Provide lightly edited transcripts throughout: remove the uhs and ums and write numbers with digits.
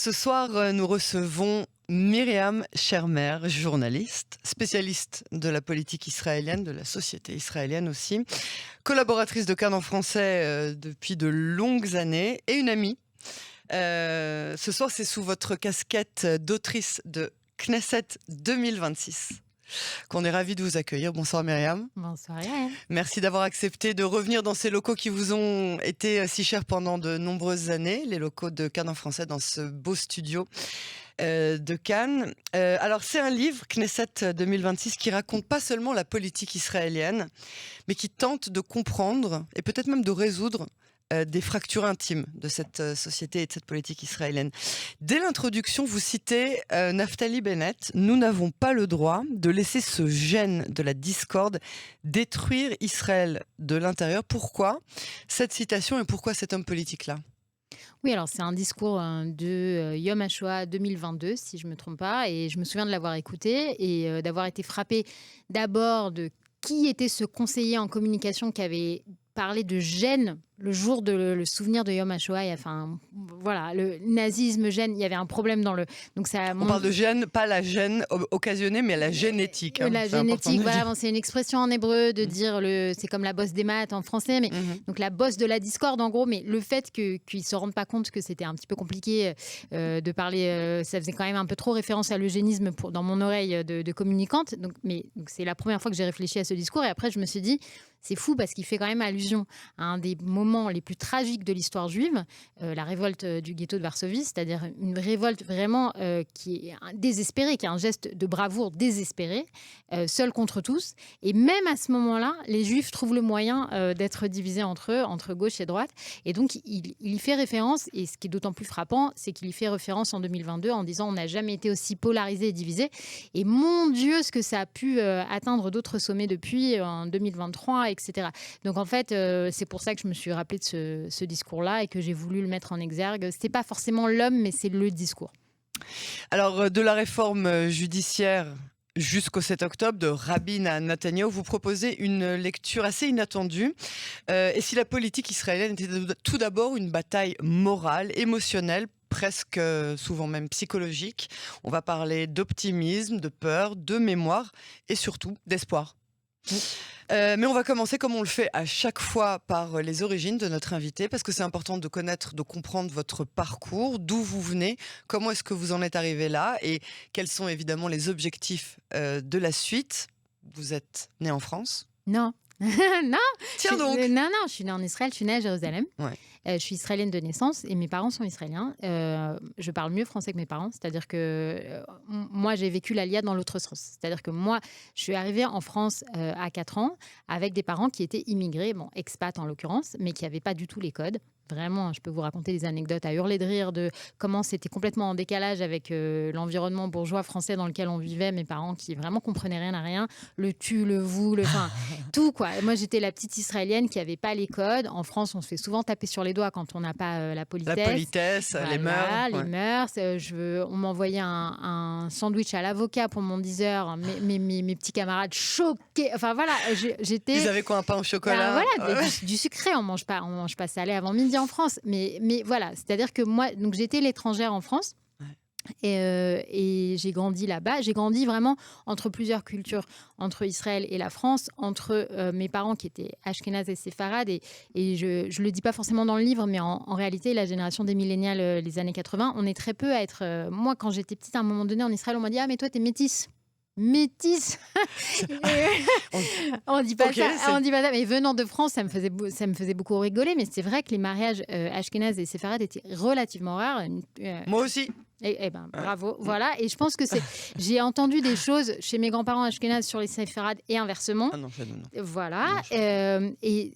Ce soir, nous recevons Myriam Shermer, journaliste, spécialiste de la politique israélienne, de la société israélienne aussi, collaboratrice de Cannes en français depuis de longues années et une amie. Ce soir, c'est sous votre casquette d'autrice de Knesset 2026 qu'on est ravis de vous accueillir. Bonsoir Myriam. Bonsoir Yael. Merci d'avoir accepté de revenir dans ces locaux qui vous ont été si chers pendant de nombreuses années, les locaux de Cannes en français, dans ce beau studio de Cannes. Alors c'est un livre, Knesset 2026, qui raconte pas seulement la politique israélienne, mais qui tente de comprendre et peut-être même de résoudre des fractures intimes de cette société et de cette politique israélienne. Dès l'introduction, vous citez Naftali Bennett. Nous n'avons pas le droit de laisser ce gène de la discorde détruire Israël de l'intérieur. Pourquoi cette citation et pourquoi cet homme politique-là ? Oui, alors c'est un discours de Yom HaShoah 2022, si je ne me trompe pas, et je me souviens de l'avoir écouté et d'avoir été frappée d'abord de qui était ce conseiller en communication qui avait parlé de gêne le jour de le souvenir de Yom HaShoah. Enfin, voilà, le nazisme, gêne, il y avait un problème dans le... Donc ça, on parle de gêne, pas la gêne occasionnée, mais la génétique. La génétique, voilà, c'est une expression en hébreu de dire, c'est comme la bosse des maths en français, mais donc la bosse de la discorde en gros, mais le fait qu'ils ne se rendent pas compte que c'était un petit peu compliqué de parler, ça faisait quand même un peu trop référence à l'eugénisme dans mon oreille de communicante, donc c'est la première fois que j'ai réfléchi à ce discours, et après je me suis dit, c'est fou parce qu'il fait quand même allusion à un des moments les plus tragiques de l'histoire juive, la révolte du ghetto de Varsovie, c'est-à-dire une révolte vraiment qui est désespérée, qui est un geste de bravoure désespéré, seul contre tous. Et même à ce moment-là, les Juifs trouvent le moyen d'être divisés entre eux, entre gauche et droite. Et donc, il y fait référence, et ce qui est d'autant plus frappant, c'est qu'il y fait référence en 2022 en disant on n'a jamais été aussi polarisé et divisé. Et mon Dieu, ce que ça a pu atteindre d'autres sommets depuis, en 2023, etc. Donc en fait, c'est pour ça que je me suis rappelée de ce discours-là et que j'ai voulu le mettre en exergue. C'était pas forcément l'homme, mais c'est le discours. Alors, de la réforme judiciaire jusqu'au 7 octobre, de Rabin à Netanyahou, vous proposez une lecture assez inattendue. Et si la politique israélienne était tout d'abord une bataille morale, émotionnelle, presque souvent même psychologique, on va parler d'optimisme, de peur, de mémoire et surtout d'espoir. Mais on va commencer comme on le fait à chaque fois par les origines de notre invité, parce que c'est important de connaître, de comprendre votre parcours, d'où vous venez, comment est-ce que vous en êtes arrivé là et quels sont évidemment les objectifs de la suite. Vous êtes né en France ? Non. Non. Tiens donc. Non, je suis née en Israël, je suis née à Jérusalem. Ouais. Je suis israélienne de naissance et mes parents sont israéliens. Je parle mieux français que mes parents, c'est-à-dire que moi, j'ai vécu l'Aliyah dans l'autre sens. C'est-à-dire que moi, je suis arrivée en France à 4 ans avec des parents qui étaient immigrés, bon, expats en l'occurrence, mais qui n'avaient pas du tout les codes. Vraiment, je peux vous raconter des anecdotes à hurler de rire de comment c'était complètement en décalage avec l'environnement bourgeois français dans lequel on vivait. Mes parents qui vraiment comprenaient rien à rien, le tu, le vous, enfin tout quoi. Moi, j'étais la petite israélienne qui avait pas les codes. En France, on se fait souvent taper sur les doigts quand on n'a pas la politesse. La politesse, voilà, les mœurs. Les mœurs. On m'envoyait un sandwich à l'avocat pour mon 10 heures. Mes petits camarades choqués. Enfin voilà, j'étais. Ils avaient quoi, un pain au chocolat? Voilà, du sucré. On mange pas salé avant midi en France. Mais voilà, c'est-à-dire que moi, donc j'étais l'étrangère en France. Et j'ai grandi là-bas. J'ai grandi vraiment entre plusieurs cultures, entre Israël et la France, entre mes parents qui étaient ashkénazes et séfarades. Et je le dis pas forcément dans le livre, mais en réalité, la génération des millénials, les années 80, on est très peu à être... moi, quand j'étais petite, à un moment donné, en Israël, on m'a dit « Ah, mais toi, t'es métisse ». Métisse. On dit pas ça. On dit pas ça. Mais venant de France, ça me faisait beaucoup rigoler. Mais c'est vrai que les mariages ashkénazes et séfarades étaient relativement rares. Moi aussi. Eh ben, bravo. Voilà. Et je pense que j'ai entendu des choses chez mes grands-parents ashkénazes sur les séfarades et inversement. Ah non, non. Voilà. Et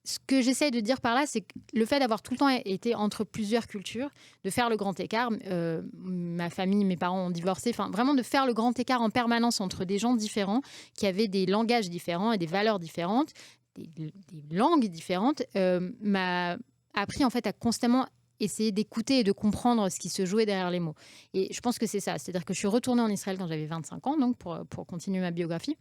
ce que j'essaye de dire par là, c'est que le fait d'avoir tout le temps été entre plusieurs cultures, de faire le grand écart, ma famille, mes parents ont divorcé, enfin vraiment de faire le grand écart en permanence entre des gens différents, qui avaient des langages différents et des valeurs différentes, des langues différentes, m'a appris en fait à constamment essayer d'écouter et de comprendre ce qui se jouait derrière les mots. Et je pense que c'est ça. C'est-à-dire que je suis retournée en Israël quand j'avais 25 ans, donc pour continuer ma biographie.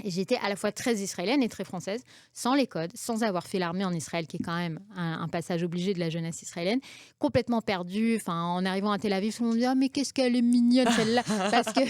Et j'étais à la fois très israélienne et très française, sans les codes, sans avoir fait l'armée en Israël, qui est quand même un passage obligé de la jeunesse israélienne, complètement perdue. Enfin, en arrivant à Tel Aviv, tout le monde me dit ah, mais qu'est-ce qu'elle est mignonne celle-là, parce que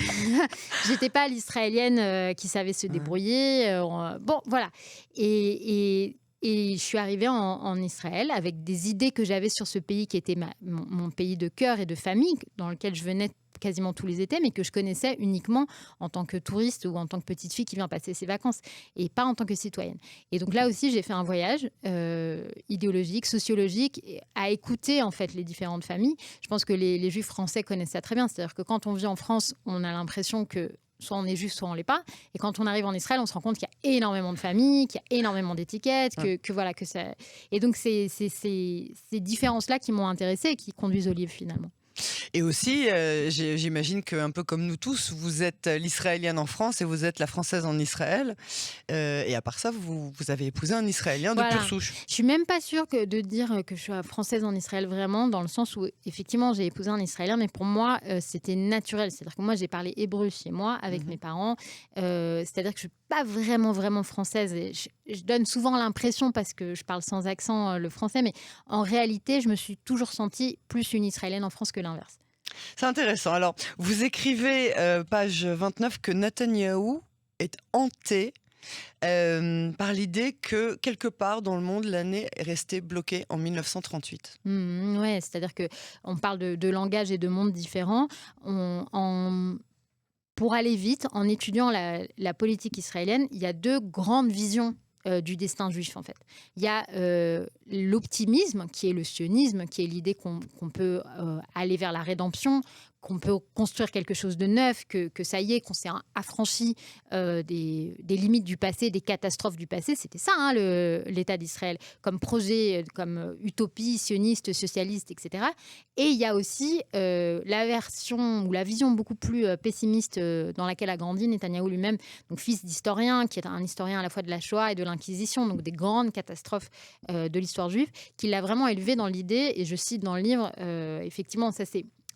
j'étais pas l'israélienne qui savait se débrouiller. Bon, voilà. Et je suis arrivée en Israël avec des idées que j'avais sur ce pays qui était mon pays de cœur et de famille, dans lequel je venais quasiment tous les étés, mais que je connaissais uniquement en tant que touriste ou en tant que petite fille qui vient passer ses vacances, et pas en tant que citoyenne. Et donc là aussi, j'ai fait un voyage idéologique, sociologique, à écouter en fait les différentes familles. Je pense que les Juifs français connaissent ça très bien. C'est-à-dire que quand on vit en France, on a l'impression que soit on est juif, soit on l'est pas. Et quand on arrive en Israël, on se rend compte qu'il y a énormément de familles, qu'il y a énormément d'étiquettes, que voilà, que ça. Et donc c'est ces différences-là qui m'ont intéressée et qui conduisent au livre finalement. Et aussi, j'imagine qu'un peu comme nous tous, vous êtes l'Israélienne en France et vous êtes la Française en Israël. Et à part ça, vous avez épousé un Israélien de pure souche. Je suis même pas sûre de dire que je suis française en Israël vraiment, dans le sens où effectivement j'ai épousé un Israélien, mais pour moi c'était naturel. C'est-à-dire que moi j'ai parlé hébreu chez moi avec mes parents. C'est-à-dire que je suis pas vraiment française. Et je donne souvent l'impression, parce que je parle sans accent le français, mais en réalité je me suis toujours sentie plus une Israélienne en France que l'inverse. C'est intéressant. Alors, vous écrivez, page 29, que Netanyahou est hanté par l'idée que, quelque part dans le monde, l'année est restée bloquée en 1938. Ouais, c'est-à-dire qu'on parle de langage et de mondes différents. Pour aller vite, en étudiant la politique israélienne, il y a deux grandes visions du destin juif, en fait. Il y a l'optimisme, qui est le sionisme, qui est l'idée qu'on peut aller vers la rédemption, qu'on peut construire quelque chose de neuf, que ça y est, qu'on s'est affranchi des limites du passé, des catastrophes du passé. C'était ça, hein, l'État d'Israël, comme projet, comme utopie sioniste, socialiste, etc. Et il y a aussi la version ou la vision beaucoup plus pessimiste dans laquelle a grandi Netanyahou lui-même, donc fils d'historien, qui est un historien à la fois de la Shoah et de l'Inquisition, donc des grandes catastrophes de l'histoire juive, qui l'a vraiment élevé dans l'idée, et je cite dans le livre, effectivement, ça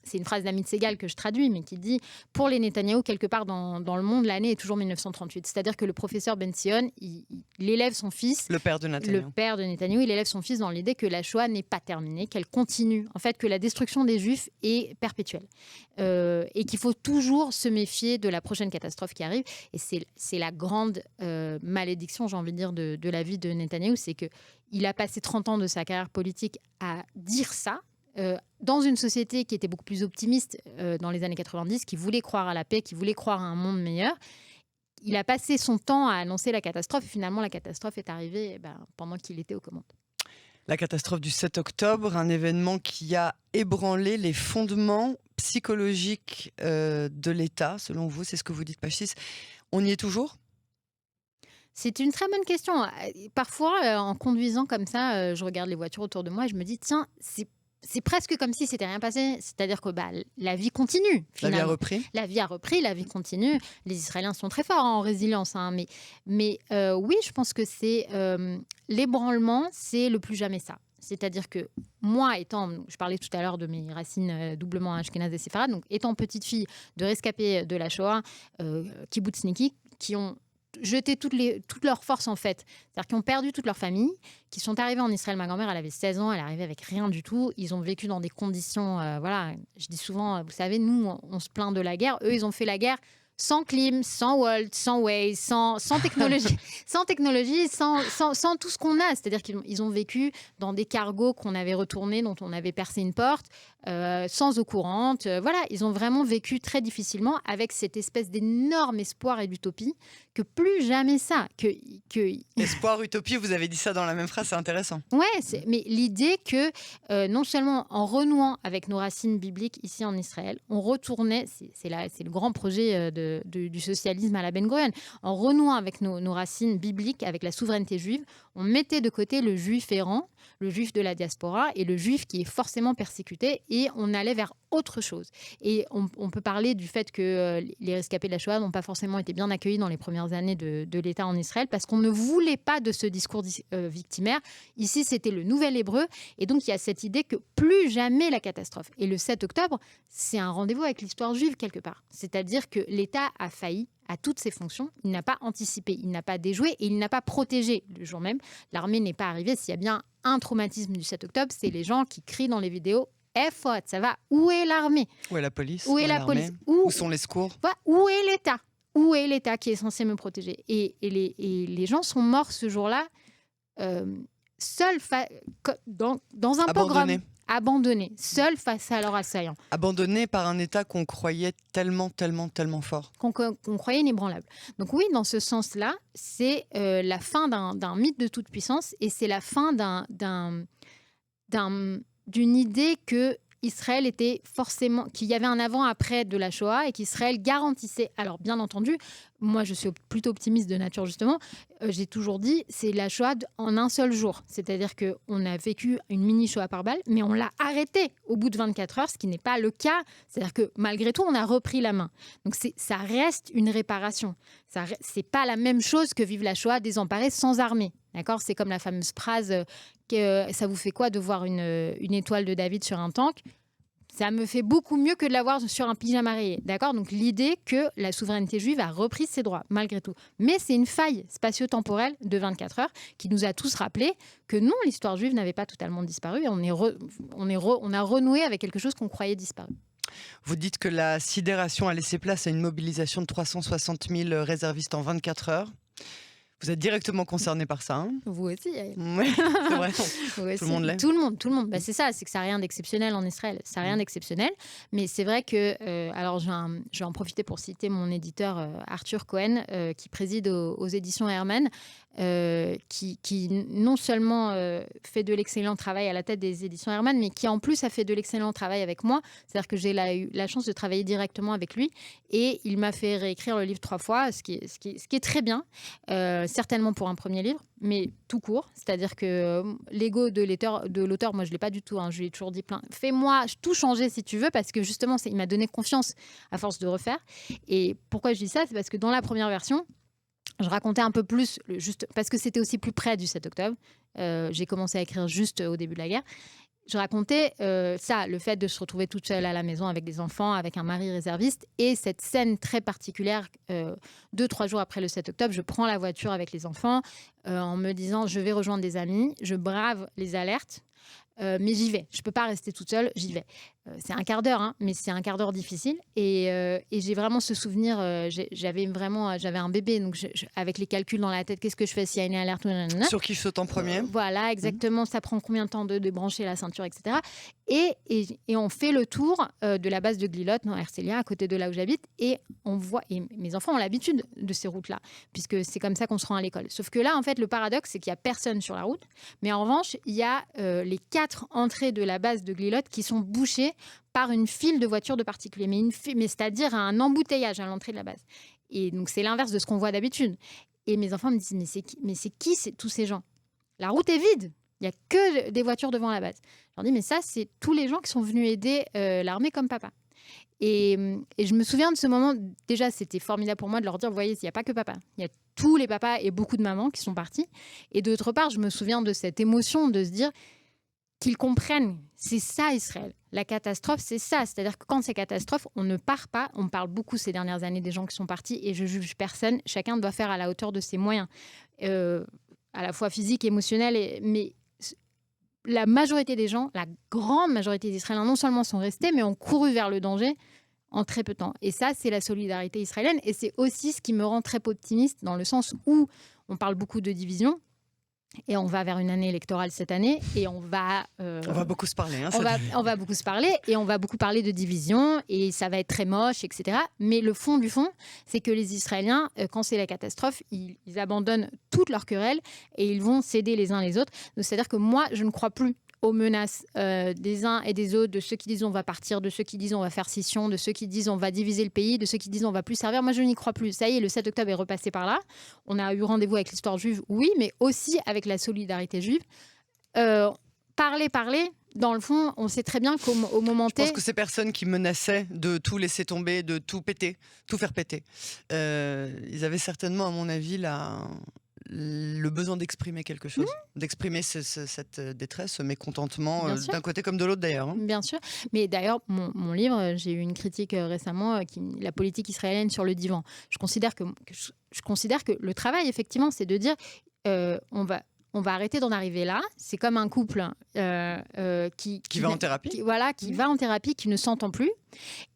c'est une phrase d'Amit Segal que je traduis, mais qui dit « Pour les Netanyahou, quelque part dans le monde, l'année est toujours 1938 ». C'est-à-dire que le professeur Ben Sion, il élève son fils... Le père de Netanyahou, il élève son fils dans l'idée que la Shoah n'est pas terminée, qu'elle continue. En fait, que la destruction des Juifs est perpétuelle. Et qu'il faut toujours se méfier de la prochaine catastrophe qui arrive. Et c'est la grande malédiction, j'ai envie de dire, de la vie de Netanyahou. C'est qu'il a passé 30 ans de sa carrière politique à dire ça, dans une société qui était beaucoup plus optimiste dans les années 90, qui voulait croire à la paix, qui voulait croire à un monde meilleur. Il a passé son temps à annoncer la catastrophe, et finalement la catastrophe est arrivée pendant qu'il était aux commandes. La catastrophe du 7 octobre, un événement qui a ébranlé les fondements psychologiques de l'État, selon vous, c'est ce que vous dites, page 6. On y est toujours ? C'est une très bonne question. Parfois, en conduisant comme ça, je regarde les voitures autour de moi et je me dis, tiens, c'est presque comme si c'était rien passé. C'est-à-dire que la vie continue. Finalement. La vie a repris. La vie a repris, la vie continue. Les Israéliens sont très forts en résilience. Hein, mais oui, je pense que c'est l'ébranlement, c'est le plus jamais ça. C'est-à-dire que moi, je parlais tout à l'heure de mes racines doublement ashkénazes et séfarades, donc étant petite fille de rescapés de la Shoah, kibbutznikim, qui ont jeté toutes leurs forces en fait, c'est-à-dire qui ont perdu toute leur famille, qui sont arrivés en Israël. Ma grand-mère, elle avait 16 ans, elle arrivait avec rien du tout. Ils ont vécu dans des conditions, voilà, je dis souvent, vous savez, nous, on se plaint de la guerre. Eux, ils ont fait la guerre sans clim, sans Walt, sans Waze, sans technologie, sans tout ce qu'on a. C'est-à-dire qu'ils ont vécu dans des cargos qu'on avait retournés, dont on avait percé une porte, sans eau courante. Voilà, ils ont vraiment vécu très difficilement avec cette espèce d'énorme espoir et d'utopie que plus jamais ça. Espoir, utopie, vous avez dit ça dans la même phrase, c'est intéressant. Ouais, mais l'idée que non seulement en renouant avec nos racines bibliques ici en Israël, on retournait, c'est le grand projet du socialisme à la Ben Gurion, en renouant avec nos racines bibliques, avec la souveraineté juive, on mettait de côté le juif errant, le juif de la diaspora et le juif qui est forcément persécuté, et on allait vers autre chose. Et on peut parler du fait que les rescapés de la Shoah n'ont pas forcément été bien accueillis dans les premières années de l'État en Israël parce qu'on ne voulait pas de ce discours victimaire. Ici, c'était le nouvel hébreu. Et donc, il y a cette idée que plus jamais la catastrophe. Et le 7 octobre, c'est un rendez-vous avec l'histoire juive quelque part. C'est-à-dire que l'État a failli à toutes ses fonctions. Il n'a pas anticipé, il n'a pas déjoué et il n'a pas protégé le jour même. L'armée n'est pas arrivée. S'il y a bien un traumatisme du 7 octobre, c'est les gens qui crient dans les vidéos « ça va, où est l'armée ? Où est la police ? Où est la police ? Où sont les secours ? Où est l'État ? Où est l'État qui est censé me protéger ? Et les gens sont morts ce jour-là, seuls dans un pogrom. Abandonnés, seuls face à leurs assaillants. Abandonnés par un État qu'on croyait tellement fort. Qu'on croyait inébranlable. Donc oui, dans ce sens-là, c'est la fin d'un mythe de toute puissance et c'est la fin d'une idée que Israël était forcément, qu'il y avait un avant-après de la Shoah et qu'Israël garantissait. Alors bien entendu, moi je suis plutôt optimiste de nature justement, j'ai toujours dit c'est la Shoah en un seul jour. C'est-à-dire qu'on a vécu une mini Shoah par balle, mais on l'a arrêtée au bout de 24 heures, ce qui n'est pas le cas. C'est-à-dire que malgré tout, on a repris la main. Donc ça reste une réparation. C'est pas la même chose que vivre la Shoah désemparée sans armée. D'accord ? C'est comme la fameuse phrase que ça vous fait quoi de voir une étoile de David sur un tank ? Ça me fait beaucoup mieux que de l'avoir sur un pyjama rayé. D'accord ? Donc l'idée que la souveraineté juive a repris ses droits, malgré tout. Mais c'est une faille spatio-temporelle de 24 heures qui nous a tous rappelé que non, l'histoire juive n'avait pas totalement disparu et on a renoué avec quelque chose qu'on croyait disparu. Vous dites que la sidération a laissé place à une mobilisation de 360 000 réservistes en 24 heures. Vous êtes directement concerné par ça, hein ? Vous aussi. Oui, c'est vrai. Tout le monde l'est. Tout le monde. Bah, c'est ça, c'est que ça n'a rien d'exceptionnel en Israël. Ça n'a rien d'exceptionnel. Mais c'est vrai que, alors je vais en profiter pour citer mon éditeur Arthur Cohen, qui préside aux éditions Hermann, qui non seulement fait de l'excellent travail à la tête des éditions Hermann, mais qui en plus a fait de l'excellent travail avec moi. C'est-à-dire que j'ai eu la chance de travailler directement avec lui et il m'a fait réécrire le livre 3 fois, ce qui est très bien. Certainement pour un premier livre, mais tout court. C'est-à-dire que l'ego de l'auteur, moi, je ne l'ai pas du tout. Je lui ai toujours dit fais-moi tout changer si tu veux, parce que justement, il m'a donné confiance à force de refaire. Et pourquoi je dis ça ? C'est parce que dans la première version, je racontais un peu plus, parce que c'était aussi plus près du 7 octobre. J'ai commencé à écrire juste au début de la guerre. Je racontais le fait de se retrouver toute seule à la maison avec des enfants, avec un mari réserviste, et cette scène très particulière, 2-3 jours après le 7 octobre, je prends la voiture avec les enfants en me disant je vais rejoindre des amis, je brave les alertes, mais j'y vais. Je ne peux pas rester toute seule, j'y vais. C'est un quart d'heure, mais c'est un quart d'heure difficile. Et j'ai vraiment ce souvenir, j'avais un bébé, donc avec les calculs dans la tête, qu'est-ce que je fais s'il y a une alerte ou nanana. Sur qui je saute en premier. Voilà, exactement. Ça prend combien de temps de brancher la ceinture, etc. Et on fait le tour de la base de Glilotte, dans Herzliya, à côté de là où j'habite. Et on voit, et mes enfants ont l'habitude de ces routes-là, puisque c'est comme ça qu'on se rend à l'école. Sauf que là, en fait, le paradoxe, c'est qu'il n'y a personne sur la route. Mais en revanche, il y a les 4 entrées de la base de Glilotte qui sont bouchées par une file de voitures de particuliers, mais c'est-à-dire un embouteillage à l'entrée de la base. Et donc, c'est l'inverse de ce qu'on voit d'habitude. Et mes enfants me disent, mais c'est qui tous ces gens ? La route est vide. Il n'y a que des voitures devant la base. Je leur dis, mais ça, c'est tous les gens qui sont venus aider l'armée comme papa. Et je me souviens de ce moment. Déjà, c'était formidable pour moi de leur dire, vous voyez, il n'y a pas que papa. Il y a tous les papas et beaucoup de mamans qui sont partis. Et d'autre part, je me souviens de cette émotion de se dire qu'ils comprennent. C'est ça, Israël. La catastrophe, c'est ça. C'est-à-dire que quand c'est catastrophe, on ne part pas. On parle beaucoup ces dernières années des gens qui sont partis et je juge personne. Chacun doit faire à la hauteur de ses moyens, à la fois physiques, émotionnels. Mais la majorité des gens, la grande majorité d'Israéliens, non seulement sont restés, mais ont couru vers le danger en très peu de temps. Et ça, c'est la solidarité israélienne. Et c'est aussi ce qui me rend très optimiste, dans le sens où on parle beaucoup de division. Et on va vers une année électorale cette année et on va beaucoup se parler. On va beaucoup se parler et on va beaucoup parler de division et ça va être très moche, etc. Mais le fond du fond, c'est que les Israéliens, quand c'est la catastrophe, ils abandonnent toutes leurs querelles et ils vont s'aider les uns les autres. C'est-à-dire que moi, je ne crois plus aux menaces des uns et des autres, de ceux qui disent on va partir, de ceux qui disent on va faire scission, de ceux qui disent on va diviser le pays, de ceux qui disent on va plus servir. Moi, je n'y crois plus. Ça y est, le 7 octobre est repassé par là. On a eu rendez-vous avec l'histoire juive, oui, mais aussi avec la solidarité juive. Parler, dans le fond, on sait très bien qu'au moment T... Je pense que ces personnes qui menaçaient de tout laisser tomber, de tout péter, tout faire péter, ils avaient certainement, à mon avis, le besoin d'exprimer quelque chose, d'exprimer cette détresse, ce mécontentement, d'un côté comme de l'autre d'ailleurs. Bien sûr. Mais d'ailleurs, mon livre, j'ai eu une critique récemment, la politique israélienne sur le divan. Je considère que le travail, effectivement, c'est de dire on va arrêter d'en arriver là. C'est comme un couple qui va en thérapie. Qui va en thérapie, qui ne s'entend plus.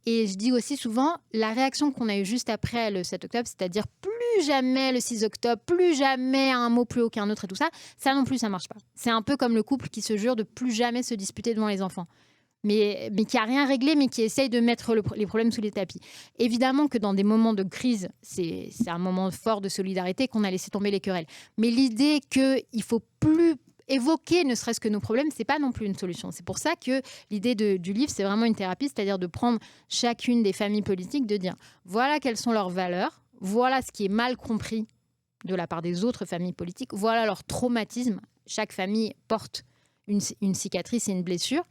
Et je dis aussi souvent, la réaction qu'on a eue juste après le 7 octobre, c'est-à-dire plus jamais le 6 octobre, plus jamais un mot plus haut qu'un autre et tout ça, ça non plus, ça marche pas. C'est un peu comme le couple qui se jure de plus jamais se disputer devant les enfants. Mais qui n'a rien réglé, mais qui essaye de mettre les problèmes sous les tapis. Évidemment que dans des moments de crise, c'est un moment fort de solidarité qu'on a laissé tomber les querelles. Mais l'idée qu'il ne faut plus évoquer ne serait-ce que nos problèmes, c'est pas non plus une solution. C'est pour ça que l'idée du livre, c'est vraiment une thérapie, c'est-à-dire de prendre chacune des familles politiques, de dire voilà quelles sont leurs valeurs, voilà ce qui est mal compris de la part des autres familles politiques, voilà leur traumatisme. Chaque famille porte une cicatrice et une blessure.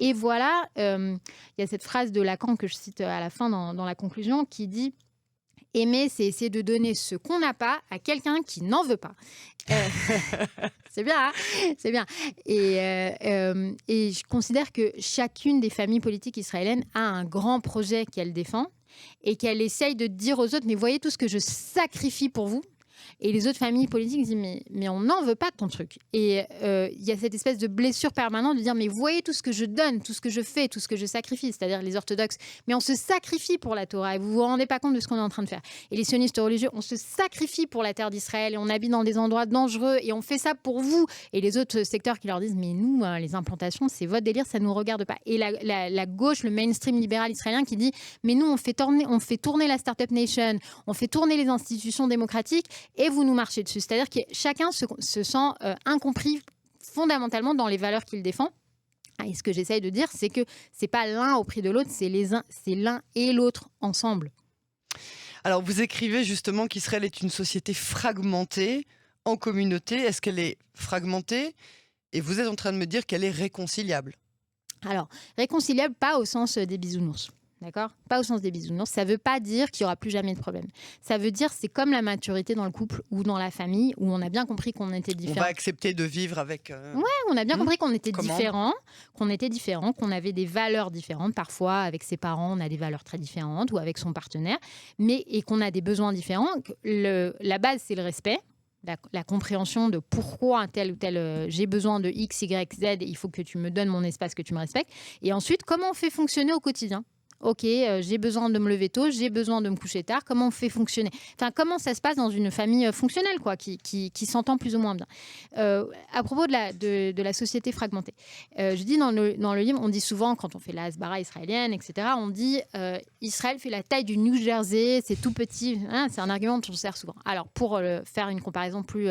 Et voilà, il y a cette phrase de Lacan que je cite à la fin dans la conclusion qui dit « Aimer, c'est essayer de donner ce qu'on n'a pas à quelqu'un qui n'en veut pas. » C'est bien, hein, c'est bien. Et je considère que chacune des familles politiques israéliennes a un grand projet qu'elle défend et qu'elle essaye de dire aux autres « Mais voyez tout ce que je sacrifie pour vous ». Et les autres familles politiques disent mais on n'en veut pas de ton truc. Et il y a cette espèce de blessure permanente de dire mais voyez tout ce que je donne, tout ce que je fais, tout ce que je sacrifie, c'est-à-dire les orthodoxes. Mais on se sacrifie pour la Torah et vous vous rendez pas compte de ce qu'on est en train de faire. Et les sionistes religieux, on se sacrifie pour la terre d'Israël et on habite dans des endroits dangereux et on fait ça pour vous. Et les autres secteurs qui leur disent mais nous, les implantations, c'est votre délire, ça nous regarde pas. Et la gauche, le mainstream libéral israélien qui dit mais nous, on fait tourner la Startup Nation, on fait tourner les institutions démocratiques et vous nous marchez dessus. C'est-à-dire que chacun se sent incompris fondamentalement dans les valeurs qu'il défend. Et ce que j'essaye de dire, c'est que c'est pas l'un au prix de l'autre, c'est l'un et l'autre ensemble. Alors, vous écrivez justement qu'Israël est une société fragmentée en communauté. Est-ce qu'elle est fragmentée? Et vous êtes en train de me dire qu'elle est réconciliable. Alors, réconciliable, pas au sens des bisounours. D'accord ? Pas au sens des bisounours. Ça ne veut pas dire qu'il n'y aura plus jamais de problème. Ça veut dire c'est comme la maturité dans le couple ou dans la famille où on a bien compris qu'on était différents. On va accepter de vivre avec... Ouais, on a bien compris qu'on était différents, qu'on avait des valeurs différentes. Parfois, avec ses parents, on a des valeurs très différentes ou avec son partenaire, et qu'on a des besoins différents. La base, c'est le respect. La compréhension de pourquoi un tel ou tel j'ai besoin de X, Y, Z, il faut que tu me donnes mon espace, que tu me respectes. Et ensuite, comment on fait fonctionner au quotidien ? Ok, j'ai besoin de me lever tôt, j'ai besoin de me coucher tard. Comment on fait fonctionner ? Enfin, comment ça se passe dans une famille fonctionnelle, quoi, qui s'entend plus ou moins bien. À propos de la société fragmentée, je dis dans le livre, on dit souvent, quand on fait la Hasbara israélienne, etc., on dit Israël fait la taille du New Jersey, c'est tout petit. Hein, c'est un argument dont on sert souvent. Alors, pour faire une comparaison plus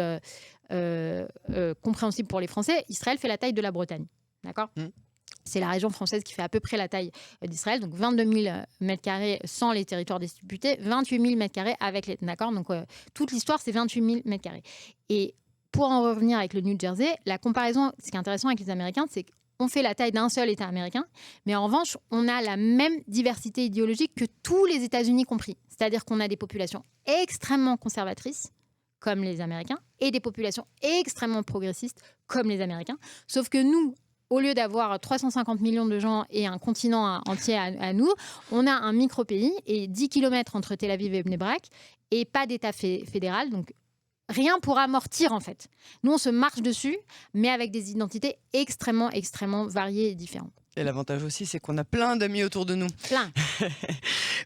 compréhensible pour les Français, Israël fait la taille de la Bretagne. D'accord ? C'est la région française qui fait à peu près la taille d'Israël, donc 22 000 m² sans les territoires disputés, 28 000 m² avec les... D'accord ? Donc, toute l'histoire, c'est 28 000 m². Et pour en revenir avec le New Jersey, la comparaison, ce qui est intéressant avec les Américains, c'est qu'on fait la taille d'un seul État américain, mais en revanche, on a la même diversité idéologique que tous les États-Unis compris. C'est-à-dire qu'on a des populations extrêmement conservatrices, comme les Américains, et des populations extrêmement progressistes, comme les Américains. Sauf que nous, au lieu d'avoir 350 millions de gens et un continent entier à nous, on a un micro-pays et 10 km entre Tel Aviv et Bnei Brak et pas d'État fédéral. Donc, rien pour amortir, en fait. Nous, on se marche dessus, mais avec des identités extrêmement, extrêmement variées et différentes. Et l'avantage aussi, c'est qu'on a plein d'amis autour de nous. Plein.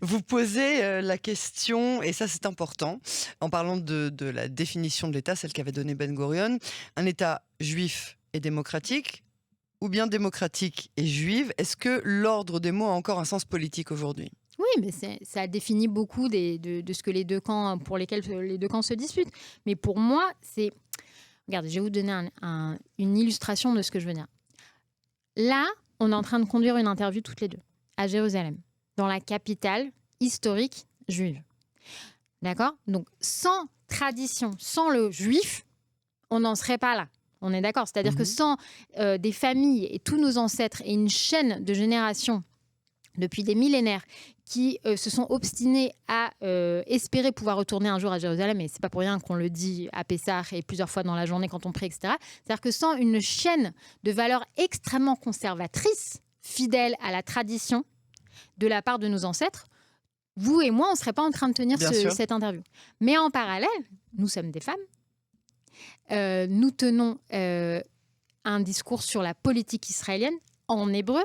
Vous posez la question, et ça c'est important, en parlant de la définition de l'État, celle qu'avait donnée Ben Gurion, un État juif et démocratique, ou bien démocratique et juive. Est-ce que l'ordre des mots a encore un sens politique aujourd'hui ? Oui, mais ça définit beaucoup de ce que les deux camps, pour lesquels les deux camps se disputent. Mais pour moi, c'est... Regardez, je vais vous donner une illustration de ce que je veux dire. Là, on est en train de conduire une interview toutes les deux, à Jérusalem, dans la capitale historique juive. D'accord ? Donc, sans tradition, sans le juif, on n'en serait pas là. On est d'accord. C'est-à-dire que sans des familles et tous nos ancêtres et une chaîne de générations depuis des millénaires qui se sont obstinés à espérer pouvoir retourner un jour à Jérusalem, et c'est pas pour rien qu'on le dit à Pessah et plusieurs fois dans la journée quand on prie, etc. C'est-à-dire que sans une chaîne de valeurs extrêmement conservatrices, fidèles à la tradition de la part de nos ancêtres, vous et moi, on ne serait pas en train de tenir cette interview. Mais en parallèle, nous sommes des femmes, nous tenons un discours sur la politique israélienne en hébreu.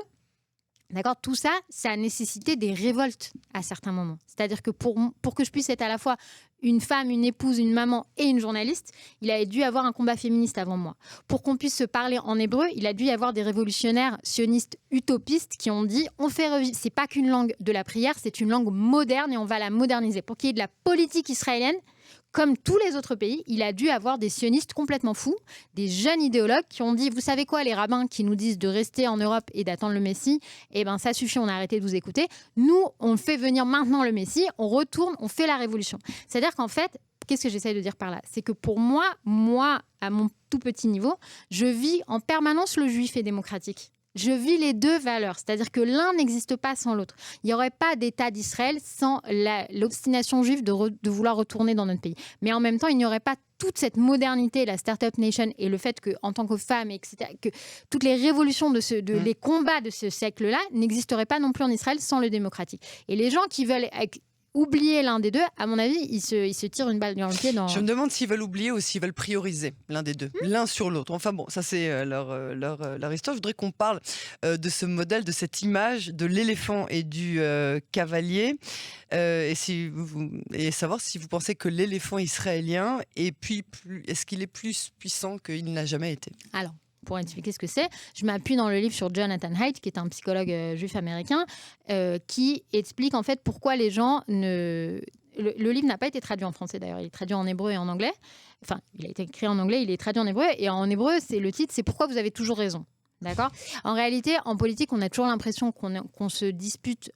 D'accord, tout ça, ça a nécessité des révoltes à certains moments. C'est-à-dire que pour que je puisse être à la fois une femme, une épouse, une maman et une journaliste, il a dû y avoir un combat féministe avant moi. Pour qu'on puisse se parler en hébreu, il a dû y avoir des révolutionnaires sionistes utopistes qui ont dit c'est pas qu'une langue de la prière, c'est une langue moderne et on va la moderniser. Pour qu'il y ait de la politique israélienne, comme tous les autres pays, il a dû avoir des sionistes complètement fous, des jeunes idéologues qui ont dit, vous savez quoi, les rabbins qui nous disent de rester en Europe et d'attendre le Messie, eh ben ça suffit, on a arrêté de vous écouter. Nous, on fait venir maintenant le Messie, on retourne, on fait la révolution. C'est-à-dire qu'en fait, qu'est-ce que j'essaie de dire par là? C'est que pour moi, à mon tout petit niveau, je vis en permanence le juif et démocratique. Je vis les deux valeurs, c'est-à-dire que l'un n'existe pas sans l'autre. Il n'y aurait pas d'État d'Israël sans l'obstination juive de vouloir retourner dans notre pays. Mais en même temps, il n'y aurait pas toute cette modernité, la Startup Nation, et le fait qu'en tant que femme, etc., que toutes les révolutions, les combats de ce siècle-là n'existeraient pas non plus en Israël sans le démocratique. Et les gens qui veulent oublier l'un des deux, à mon avis, ils se tirent une balle dans le pied. Je me demande s'ils veulent oublier ou s'ils veulent prioriser l'un des deux, l'un sur l'autre. Enfin bon, ça c'est leur histoire. Je voudrais qu'on parle de ce modèle, de cette image de l'éléphant et du cavalier, et savoir si vous pensez que l'éléphant israélien est-ce qu'il est plus puissant qu'il n'a jamais été? Alors, pour expliquer ce que c'est, je m'appuie dans le livre sur Jonathan Haidt, qui est un psychologue juif américain, qui explique en fait pourquoi les gens ne... Le livre n'a pas été traduit en français d'ailleurs, il est traduit en hébreu et en anglais. Enfin, il a été écrit en anglais, il est traduit en hébreu. Et en hébreu, le titre, c'est « Pourquoi vous avez toujours raison ». D'accord. En réalité, en politique, on a toujours l'impression qu'on se dispute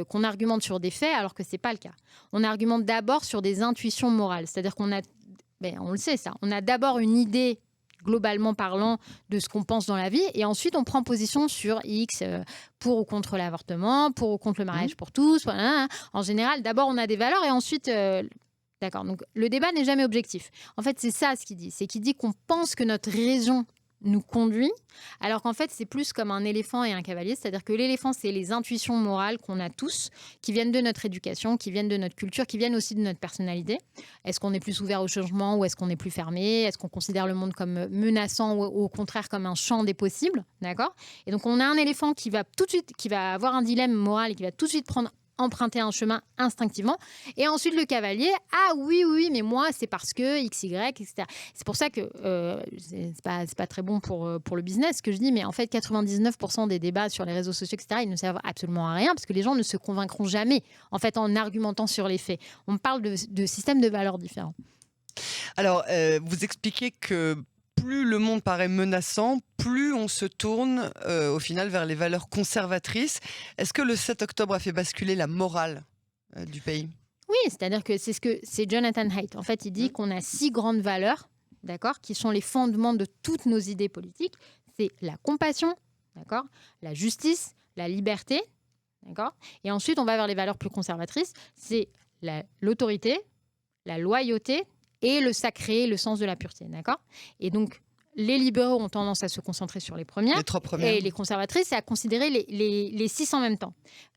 qu'on argumente sur des faits, alors que c'est pas le cas. On argumente d'abord sur des intuitions morales. C'est-à-dire on le sait ça, on a d'abord une idée globalement parlant de ce qu'on pense dans la vie, et ensuite on prend position sur X, pour ou contre l'avortement, pour ou contre le mariage pour tous. Voilà. En général, d'abord on a des valeurs et ensuite... D'accord, donc le débat n'est jamais objectif. En fait, c'est ça ce qu'il dit. C'est qu'il dit qu'on pense que notre raison nous conduit, alors qu'en fait, c'est plus comme un éléphant et un cavalier. C'est-à-dire que l'éléphant, c'est les intuitions morales qu'on a tous, qui viennent de notre éducation, qui viennent de notre culture, qui viennent aussi de notre personnalité. Est-ce qu'on est plus ouvert au changement ou est-ce qu'on est plus fermé? Est-ce qu'on considère le monde comme menaçant ou au contraire comme un champ des possibles? D'accord. Et donc, on a un éléphant qui va avoir un dilemme moral et qui va tout de suite emprunter un chemin instinctivement. Et ensuite, le cavalier, ah oui, mais moi, c'est parce que X, Y, etc. C'est pour ça que c'est pas très bon pour le business, ce que je dis, mais en fait, 99% des débats sur les réseaux sociaux, etc., ils ne servent absolument à rien, parce que les gens ne se convaincront jamais, en fait, en argumentant sur les faits. On parle de systèmes de valeurs différents. Alors, vous expliquez que plus le monde paraît menaçant, plus on se tourne au final vers les valeurs conservatrices. Est-ce que le 7 octobre a fait basculer la morale du pays? Oui, c'est-à-dire que c'est Jonathan Haidt. En fait, il dit qu'on a 6 grandes valeurs, d'accord, qui sont les fondements de toutes nos idées politiques. C'est la compassion, d'accord, la justice, la liberté, d'accord. Et ensuite, on va vers les valeurs plus conservatrices. C'est l'autorité, la loyauté et le sacré, le sens de la pureté, d'accord. Et donc, les libéraux ont tendance à se concentrer sur les premières. Les 3 premières. Et les conservatrices, c'est à considérer les 6 en même temps.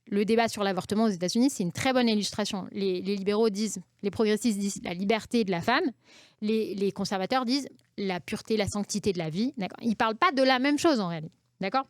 Le débat sur l'avortement aux États-Unis, c'est une très bonne illustration. Les libéraux disent, les progressistes disent la liberté de la femme. Les conservateurs disent la pureté, la sanctité de la vie. D'accord. Ils ne parlent pas de la même chose en réalité. D'accord.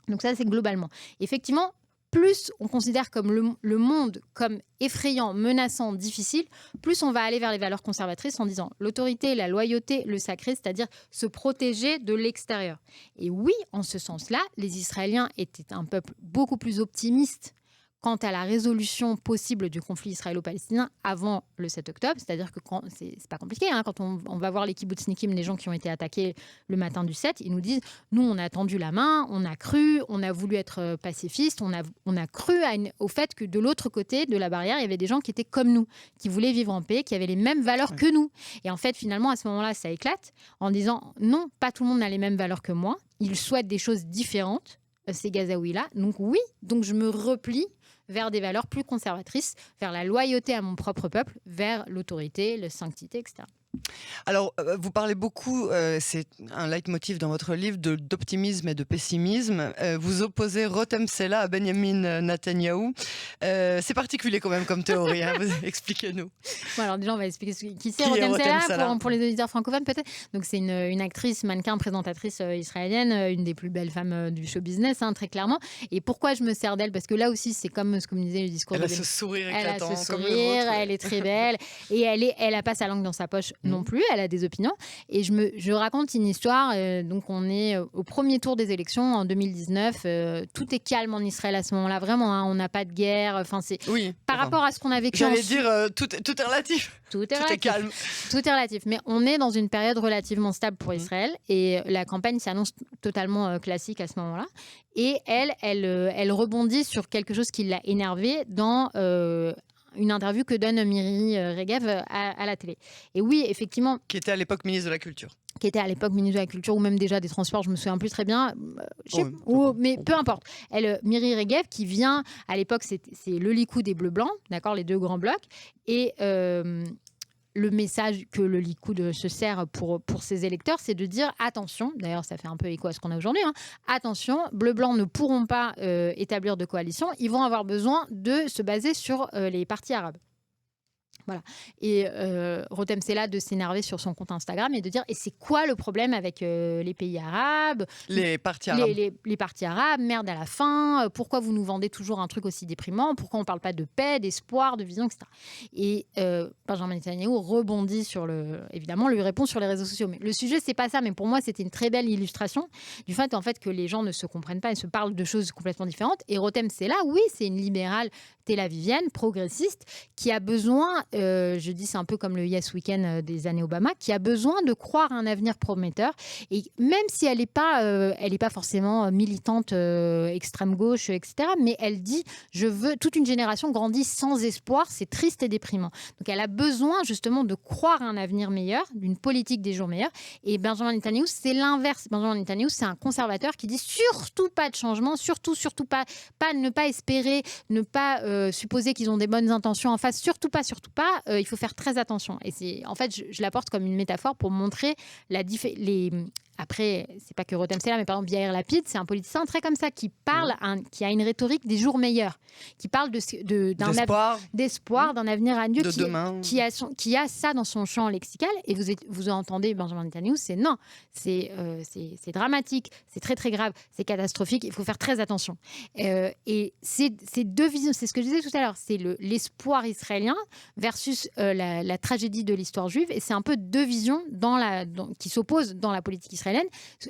Donc ça, c'est globalement. Effectivement, plus on considère comme le monde comme effrayant, menaçant, difficile, plus on va aller vers les valeurs conservatrices en disant l'autorité, la loyauté, le sacré, c'est-à-dire se protéger de l'extérieur. Et oui, en ce sens-là, les Israéliens étaient un peuple beaucoup plus optimiste quant à la résolution possible du conflit israélo-palestinien avant le 7 octobre. C'est-à-dire que c'est pas compliqué. Hein, quand on va voir les kibbutznikim, les gens qui ont été attaqués le matin du 7, ils nous disent « Nous, on a tendu la main, on a cru, on a voulu être pacifiste, on a cru au fait que de l'autre côté de la barrière, il y avait des gens qui étaient comme nous, qui voulaient vivre en paix, qui avaient les mêmes valeurs que nous. » Et en fait, finalement, à ce moment-là, ça éclate en disant « Non, pas tout le monde n'a les mêmes valeurs que moi. Ils souhaitent des choses différentes, ces Gazaouis-là. Donc oui, donc je me replie vers des valeurs plus conservatrices, vers la loyauté à mon propre peuple, vers l'autorité, la sanctité, etc. » Alors, vous parlez beaucoup, c'est un leitmotiv dans votre livre, d'optimisme et de pessimisme. Vous opposez Rotem Sela à Benjamin Netanyahou. C'est particulier quand même comme théorie, hein. Expliquez-nous. Bon, alors déjà, on va expliquer qui c'est Rotem Sela pour les auditeurs francophones peut-être. Donc c'est une actrice, mannequin, présentatrice israélienne, une des plus belles femmes du show business, hein, très clairement. Et pourquoi je me sers d'elle? Parce que là aussi, c'est comme ce que me disait le discours elle de a ce sourire éclatant, elle a ce sourire, comme le vôtre. elle est très belle. Et elle a pas sa langue dans sa poche non plus, elle a des opinions. Et je raconte une histoire, donc on est au premier tour des élections en 2019, tout est calme en Israël à ce moment-là, vraiment, hein, on n'a pas de guerre, enfin c'est par rapport à ce qu'on a vécu. J'allais dire, tout est relatif. Tout est calme. Tout est relatif, mais on est dans une période relativement stable pour Israël et la campagne s'annonce totalement classique à ce moment-là. Et elle rebondit sur quelque chose qui l'a énervée dans une interview que donne Miri Regev à la télé. Et oui, effectivement... Qui était à l'époque ministre de la Culture. Qui était à l'époque ministre de la Culture, ou même déjà des Transports, je me souviens plus très bien. Mais peu importe. Miri Regev, qui vient, à l'époque, c'est le Likoud des Bleus-Blancs, d'accord, les deux grands blocs. Et... le message que le Likoud se sert pour ses électeurs, c'est de dire attention, d'ailleurs ça fait un peu écho à ce qu'on a aujourd'hui, hein, attention, Bleu-Blanc ne pourront pas établir de coalition, ils vont avoir besoin de se baser sur les partis arabes. Voilà. Et Rotem Sela de s'énerver sur son compte Instagram et de dire et c'est quoi le problème avec les pays arabes, les partis arabes, les partis arabes, merde à la fin, pourquoi vous nous vendez toujours un truc aussi déprimant, pourquoi on ne parle pas de paix, d'espoir, de vision, etc. Et Benjamin Netanyahou rebondit évidemment lui répond sur les réseaux sociaux, mais le sujet c'est pas ça, mais pour moi c'était une très belle illustration du fait en fait que les gens ne se comprennent pas et se parlent de choses complètement différentes. Et Rotem Sela, oui, c'est une libérale tel-avivienne, progressiste, qui a besoin, je dis c'est un peu comme le Yes Weekend des années Obama, qui a besoin de croire à un avenir prometteur. Et même si elle n'est pas forcément militante extrême gauche, etc., mais elle dit je veux toute une génération grandit sans espoir, c'est triste et déprimant. Donc elle a besoin justement de croire à un avenir meilleur, d'une politique des jours meilleurs. Et Benjamin Netanyahou, c'est l'inverse. Benjamin Netanyahou, c'est un conservateur qui dit surtout pas de changement, surtout pas, ne pas espérer, ne pas supposer qu'ils ont des bonnes intentions en face, surtout pas, il faut faire très attention. Et en fait, je l'apporte comme une métaphore pour montrer après, c'est pas que Rotem Sela, mais par exemple, Yair Lapid, c'est un politicien très comme ça, qui parle, qui a une rhétorique des jours meilleurs, qui parle d'espoir, d'un avenir radieux, qui a ça dans son champ lexical. Et vous entendez Benjamin Netanyahou, c'est non, c'est dramatique, c'est très très grave, c'est catastrophique, il faut faire très attention. Et c'est deux visions, c'est ce que je disais tout à l'heure, c'est l'espoir israélien versus la tragédie de l'histoire juive, et c'est un peu deux visions qui s'opposent dans la politique israélienne.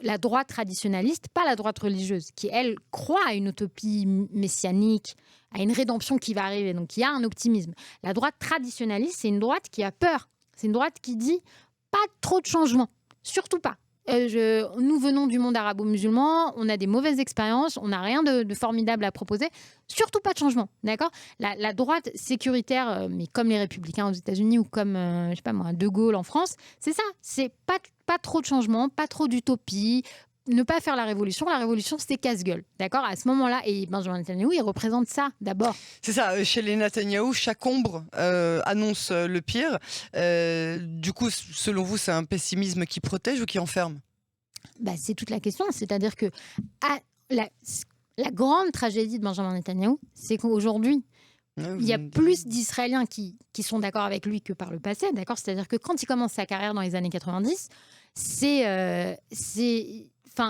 La droite traditionnaliste, pas la droite religieuse, qui elle croit à une utopie messianique, à une rédemption qui va arriver, donc il y a un optimisme. La droite traditionnaliste, c'est une droite qui a peur, c'est une droite qui dit pas trop de changements, surtout pas. Nous venons du monde arabo-musulman, on a des mauvaises expériences, on n'a rien de formidable à proposer, surtout pas de changement, d'accord ? La droite sécuritaire, mais comme les républicains aux États-Unis ou comme, je sais pas moi, De Gaulle en France, c'est ça, c'est pas trop de changement, pas trop d'utopie, ne pas faire la révolution, c'est casse-gueule, d'accord ? À ce moment-là, et Benjamin Netanyahou, il représente ça d'abord. C'est ça, chez les Netanyahou, chaque ombre annonce le pire. Du coup, selon vous, c'est un pessimisme qui protège ou qui enferme ? C'est toute la question, c'est-à-dire que la grande tragédie de Benjamin Netanyahou, c'est qu'aujourd'hui, il y a plus d'Israéliens qui sont d'accord avec lui que par le passé, d'accord ? C'est-à-dire que quand il commence sa carrière dans les années 90,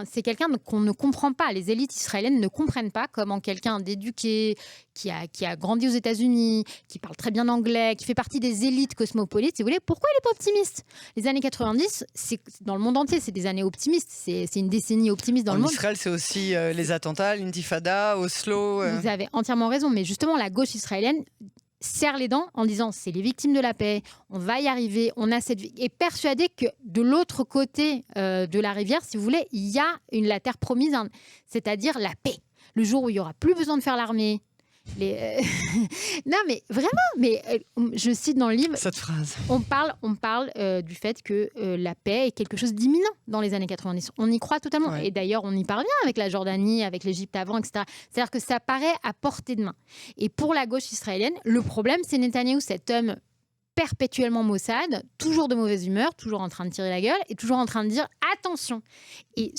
c'est quelqu'un qu'on ne comprend pas. Les élites israéliennes ne comprennent pas comment quelqu'un d'éduqué, qui a grandi aux États-Unis, qui parle très bien anglais, qui fait partie des élites cosmopolites, si vous voulez, pourquoi il n'est pas optimiste? Les années 90, dans le monde entier, c'est des années optimistes. C'est une décennie optimiste dans le monde. En Israël, c'est aussi les attentats, l'intifada, Oslo. Vous avez entièrement raison, mais justement, la gauche israélienne serre les dents en disant c'est les victimes de la paix, on va y arriver, on a cette vie, et persuadé que de l'autre côté de la rivière, si vous voulez, il y a la terre promise, c'est-à-dire la paix. Le jour où il n'y aura plus besoin de faire l'armée. Non mais vraiment, je cite dans le livre cette phrase. On parle du fait que la paix est quelque chose d'imminent dans les années 90. On y croit totalement. Ouais. Et d'ailleurs, on y parvient avec la Jordanie, avec l'Égypte avant, etc. C'est-à-dire que ça paraît à portée de main. Et pour la gauche israélienne, le problème, c'est Netanyahou, cet homme perpétuellement maussade, toujours de mauvaise humeur, toujours en train de tirer la gueule et toujours en train de dire attention. Et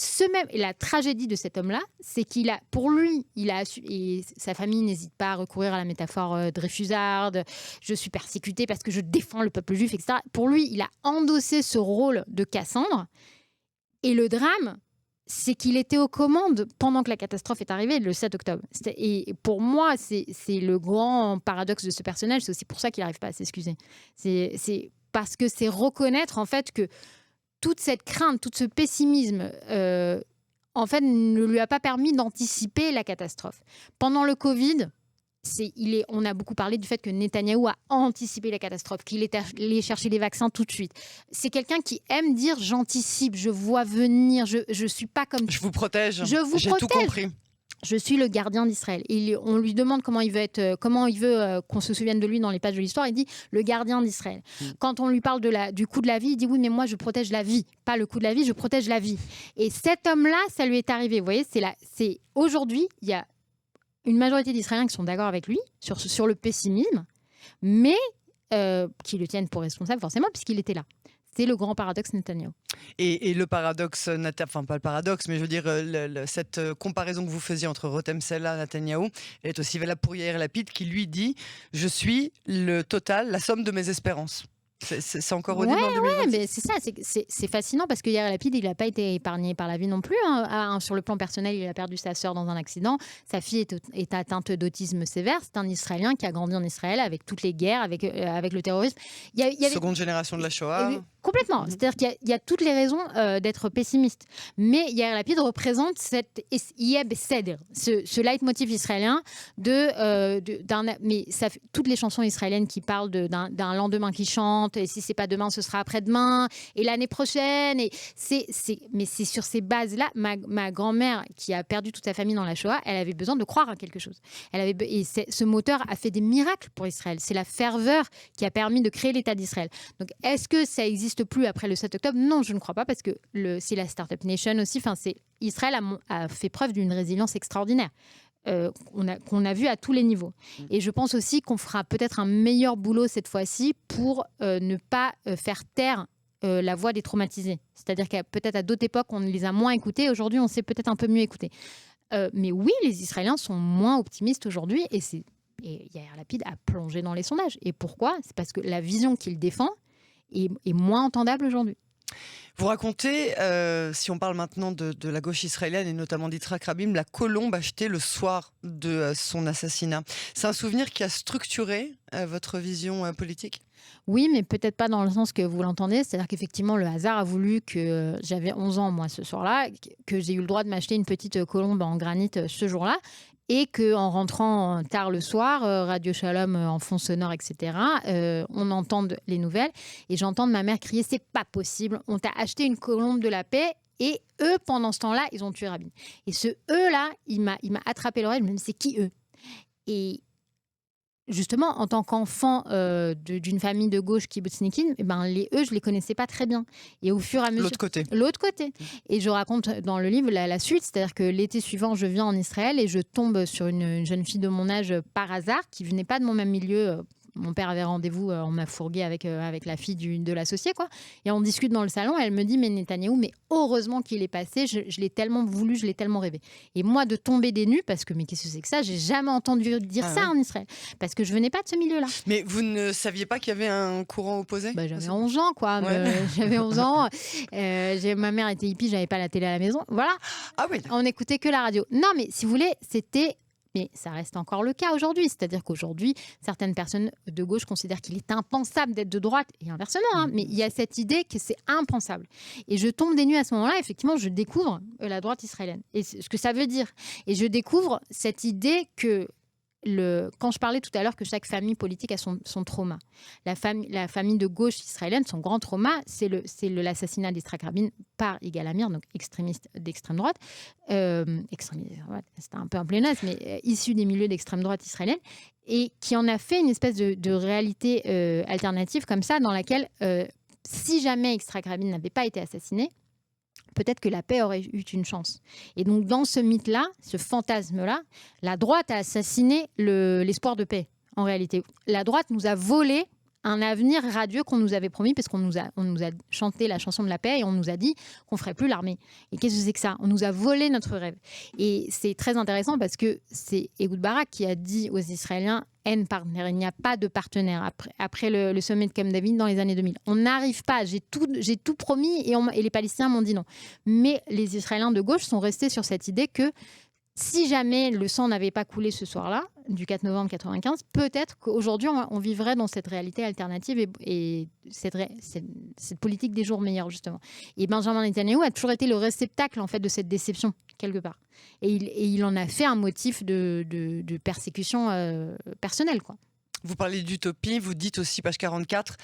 la tragédie de cet homme-là, c'est et sa famille n'hésite pas à recourir à la métaphore dreyfusarde, je suis persécuté parce que je défends le peuple juif, etc. Pour lui, il a endossé ce rôle de Cassandre. Et le drame, c'est qu'il était aux commandes pendant que la catastrophe est arrivée le 7 octobre. Et pour moi, c'est le grand paradoxe de ce personnage. C'est aussi pour ça qu'il n'arrive pas à s'excuser. C'est parce que c'est reconnaître en fait que toute cette crainte, tout ce pessimisme, en fait, ne lui a pas permis d'anticiper la catastrophe. Pendant le Covid, on a beaucoup parlé du fait que Netanyahou a anticipé la catastrophe, qu'il est allé chercher les vaccins tout de suite. C'est quelqu'un qui aime dire j'anticipe, je vois venir, je suis pas comme... Je vous protège, j'ai tout compris. Je suis le gardien d'Israël. On lui demande comment il veut qu'on se souvienne de lui dans les pages de l'histoire. Il dit le gardien d'Israël. Quand on lui parle du coût de la vie, il dit oui, mais moi je protège la vie, pas le coût de la vie, je protège la vie. Et cet homme-là, ça lui est arrivé. Vous voyez, aujourd'hui, il y a une majorité d'Israéliens qui sont d'accord avec lui sur le pessimisme, mais qui le tiennent pour responsable forcément puisqu'il était là. C'est le grand paradoxe Netanyahou. Et le paradoxe, enfin pas le paradoxe, mais je veux dire, cette comparaison que vous faisiez entre Rotem Sella et Netanyahou, elle est aussi valable pour Yair Lapid qui lui dit « Je suis le total, la somme de mes espérances ». C'est encore au début en 2026. Ouais, mais c'est ça, c'est fascinant parce que Yair Lapid, il n'a pas été épargné par la vie non plus. Sur le plan personnel, il a perdu sa sœur dans un accident. Sa fille est atteinte d'autisme sévère. C'est un Israélien qui a grandi en Israël avec toutes les guerres, avec le terrorisme. Seconde génération de la Shoah. Complètement. C'est-à-dire qu'il y a toutes les raisons d'être pessimiste. Mais Yair Lapid représente cette Yeb Seder, ce leitmotiv israélien mais toutes les chansons israéliennes qui parlent d'un lendemain qui chante, et si c'est pas demain, ce sera après-demain, et l'année prochaine. Mais c'est sur ces bases-là, ma grand-mère, qui a perdu toute sa famille dans la Shoah, elle avait besoin de croire à quelque chose. Ce moteur a fait des miracles pour Israël. C'est la ferveur qui a permis de créer l'État d'Israël. Donc, est-ce que ça existe plus après le 7 octobre? Non, je ne crois pas, parce que c'est la Startup Nation aussi. Israël a fait preuve d'une résilience extraordinaire. Qu'on a vu à tous les niveaux. Et je pense aussi qu'on fera peut-être un meilleur boulot cette fois-ci pour ne pas faire taire la voix des traumatisés. C'est-à-dire qu'à peut-être à d'autres époques, on les a moins écoutés. Aujourd'hui, on sait peut-être un peu mieux écouter. Mais oui, les Israéliens sont moins optimistes aujourd'hui et Yair Lapid a plongé dans les sondages. Et pourquoi? C'est parce que la vision qu'il défend est moins entendable aujourd'hui. Vous racontez, si on parle maintenant de la gauche israélienne et notamment d'Yitzhak Rabin, la colombe achetée le soir de son assassinat. C'est un souvenir qui a structuré votre vision politique? Oui, mais peut-être pas dans le sens que vous l'entendez. C'est-à-dire qu'effectivement, le hasard a voulu que j'avais 11 ans, moi, ce soir-là, que j'ai eu le droit de m'acheter une petite colombe en granit ce jour-là. Et qu'en rentrant tard le soir, Radio Shalom en fond sonore, etc., on entend les nouvelles. Et j'entends ma mère crier « C'est pas possible, on t'a acheté une colombe de la paix ». Et eux, pendant ce temps-là, ils ont tué Rabin. Et ce « eux-là », il m'a attrapé l'oreille. Je me dis « C'est qui eux ?» Et justement, en tant qu'enfant d'une famille de gauche kibbutznikim, les eux, je les connaissais pas très bien. Et au fur et à mesure... L'autre côté. Et je raconte dans le livre la suite, c'est-à-dire que l'été suivant, je viens en Israël et je tombe sur une jeune fille de mon âge par hasard, qui venait pas de mon même milieu mon père avait rendez-vous, on m'a fourgué avec la fille de l'associé, quoi. Et on discute dans le salon, elle me dit, mais Netanyahou, mais heureusement qu'il est passé, je l'ai tellement voulu, je l'ai tellement rêvé. Et moi, de tomber des nues, parce que, mais qu'est-ce que c'est que ça? J'ai jamais entendu dire ça en Israël, parce que je venais pas de ce milieu-là. Mais vous ne saviez pas qu'il y avait un courant opposé? J'avais 11 ans, quoi. J'avais 11 ans. Ma mère était hippie, j'avais pas la télé à la maison. Voilà. Ah oui. On n'écoutait que la radio. Non, mais si vous voulez, c'était... Mais ça reste encore le cas aujourd'hui. C'est-à-dire qu'aujourd'hui, certaines personnes de gauche considèrent qu'il est impensable d'être de droite, et inversement. Mais il y a cette idée que c'est impensable. Et je tombe des nues à ce moment-là, effectivement, je découvre la droite israélienne. Et ce que ça veut dire. Et je découvre cette idée que... Quand je parlais tout à l'heure que chaque famille politique a son trauma, la famille de gauche israélienne, son grand trauma, c'est l'assassinat d'Yitzhak Rabin par Yigal Amir, donc extrémiste d'extrême droite, c'était un peu un pléonasme, mais issu des milieux d'extrême droite israélienne, et qui en a fait une espèce de réalité alternative comme ça, dans laquelle, si jamais Yitzhak Rabin n'avait pas été assassiné, peut-être que la paix aurait eu une chance. Et donc, dans ce mythe-là, ce fantasme-là, la droite a assassiné l'espoir de paix, en réalité. La droite nous a volé un avenir radieux qu'on nous avait promis, parce qu'on nous a chanté la chanson de la paix et on nous a dit qu'on ne ferait plus l'armée. Et qu'est-ce que c'est que ça? On nous a volé notre rêve. Et c'est très intéressant parce que c'est Ehud Barak qui a dit aux Israéliens N partner, il n'y a pas de partenaire après le sommet de Camp David dans les années 2000. On n'arrive pas, j'ai tout promis et les Palestiniens m'ont dit non. Mais les Israéliens de gauche sont restés sur cette idée que si jamais le sang n'avait pas coulé ce soir-là, du 4 novembre 1995, peut-être qu'aujourd'hui, on vivrait dans cette réalité alternative et cette politique des jours meilleurs, justement. Et Benjamin Netanyahou a toujours été le réceptacle, en fait, de cette déception, quelque part. Et il en a fait un motif de persécution personnelle, quoi. Vous parlez d'utopie, vous dites aussi, page 44,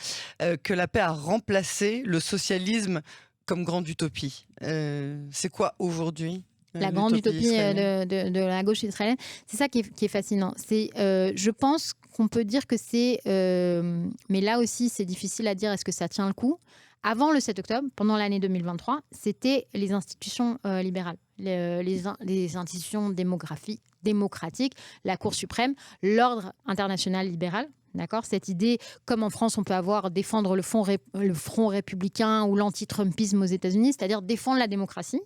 que la paix a remplacé le socialisme comme grande utopie. C'est quoi aujourd'hui la grande utopie de la gauche israélienne? C'est ça qui est fascinant. Je pense qu'on peut dire que c'est... mais là aussi, c'est difficile à dire, est-ce que ça tient le coup? Avant le 7 octobre, pendant l'année 2023, c'était les institutions libérales, les institutions démocratiques, la Cour suprême, l'ordre international libéral. D'accord, cette idée, comme en France, on peut défendre le front républicain ou l'anti-Trumpisme aux États-Unis, c'est-à-dire défendre la démocratie.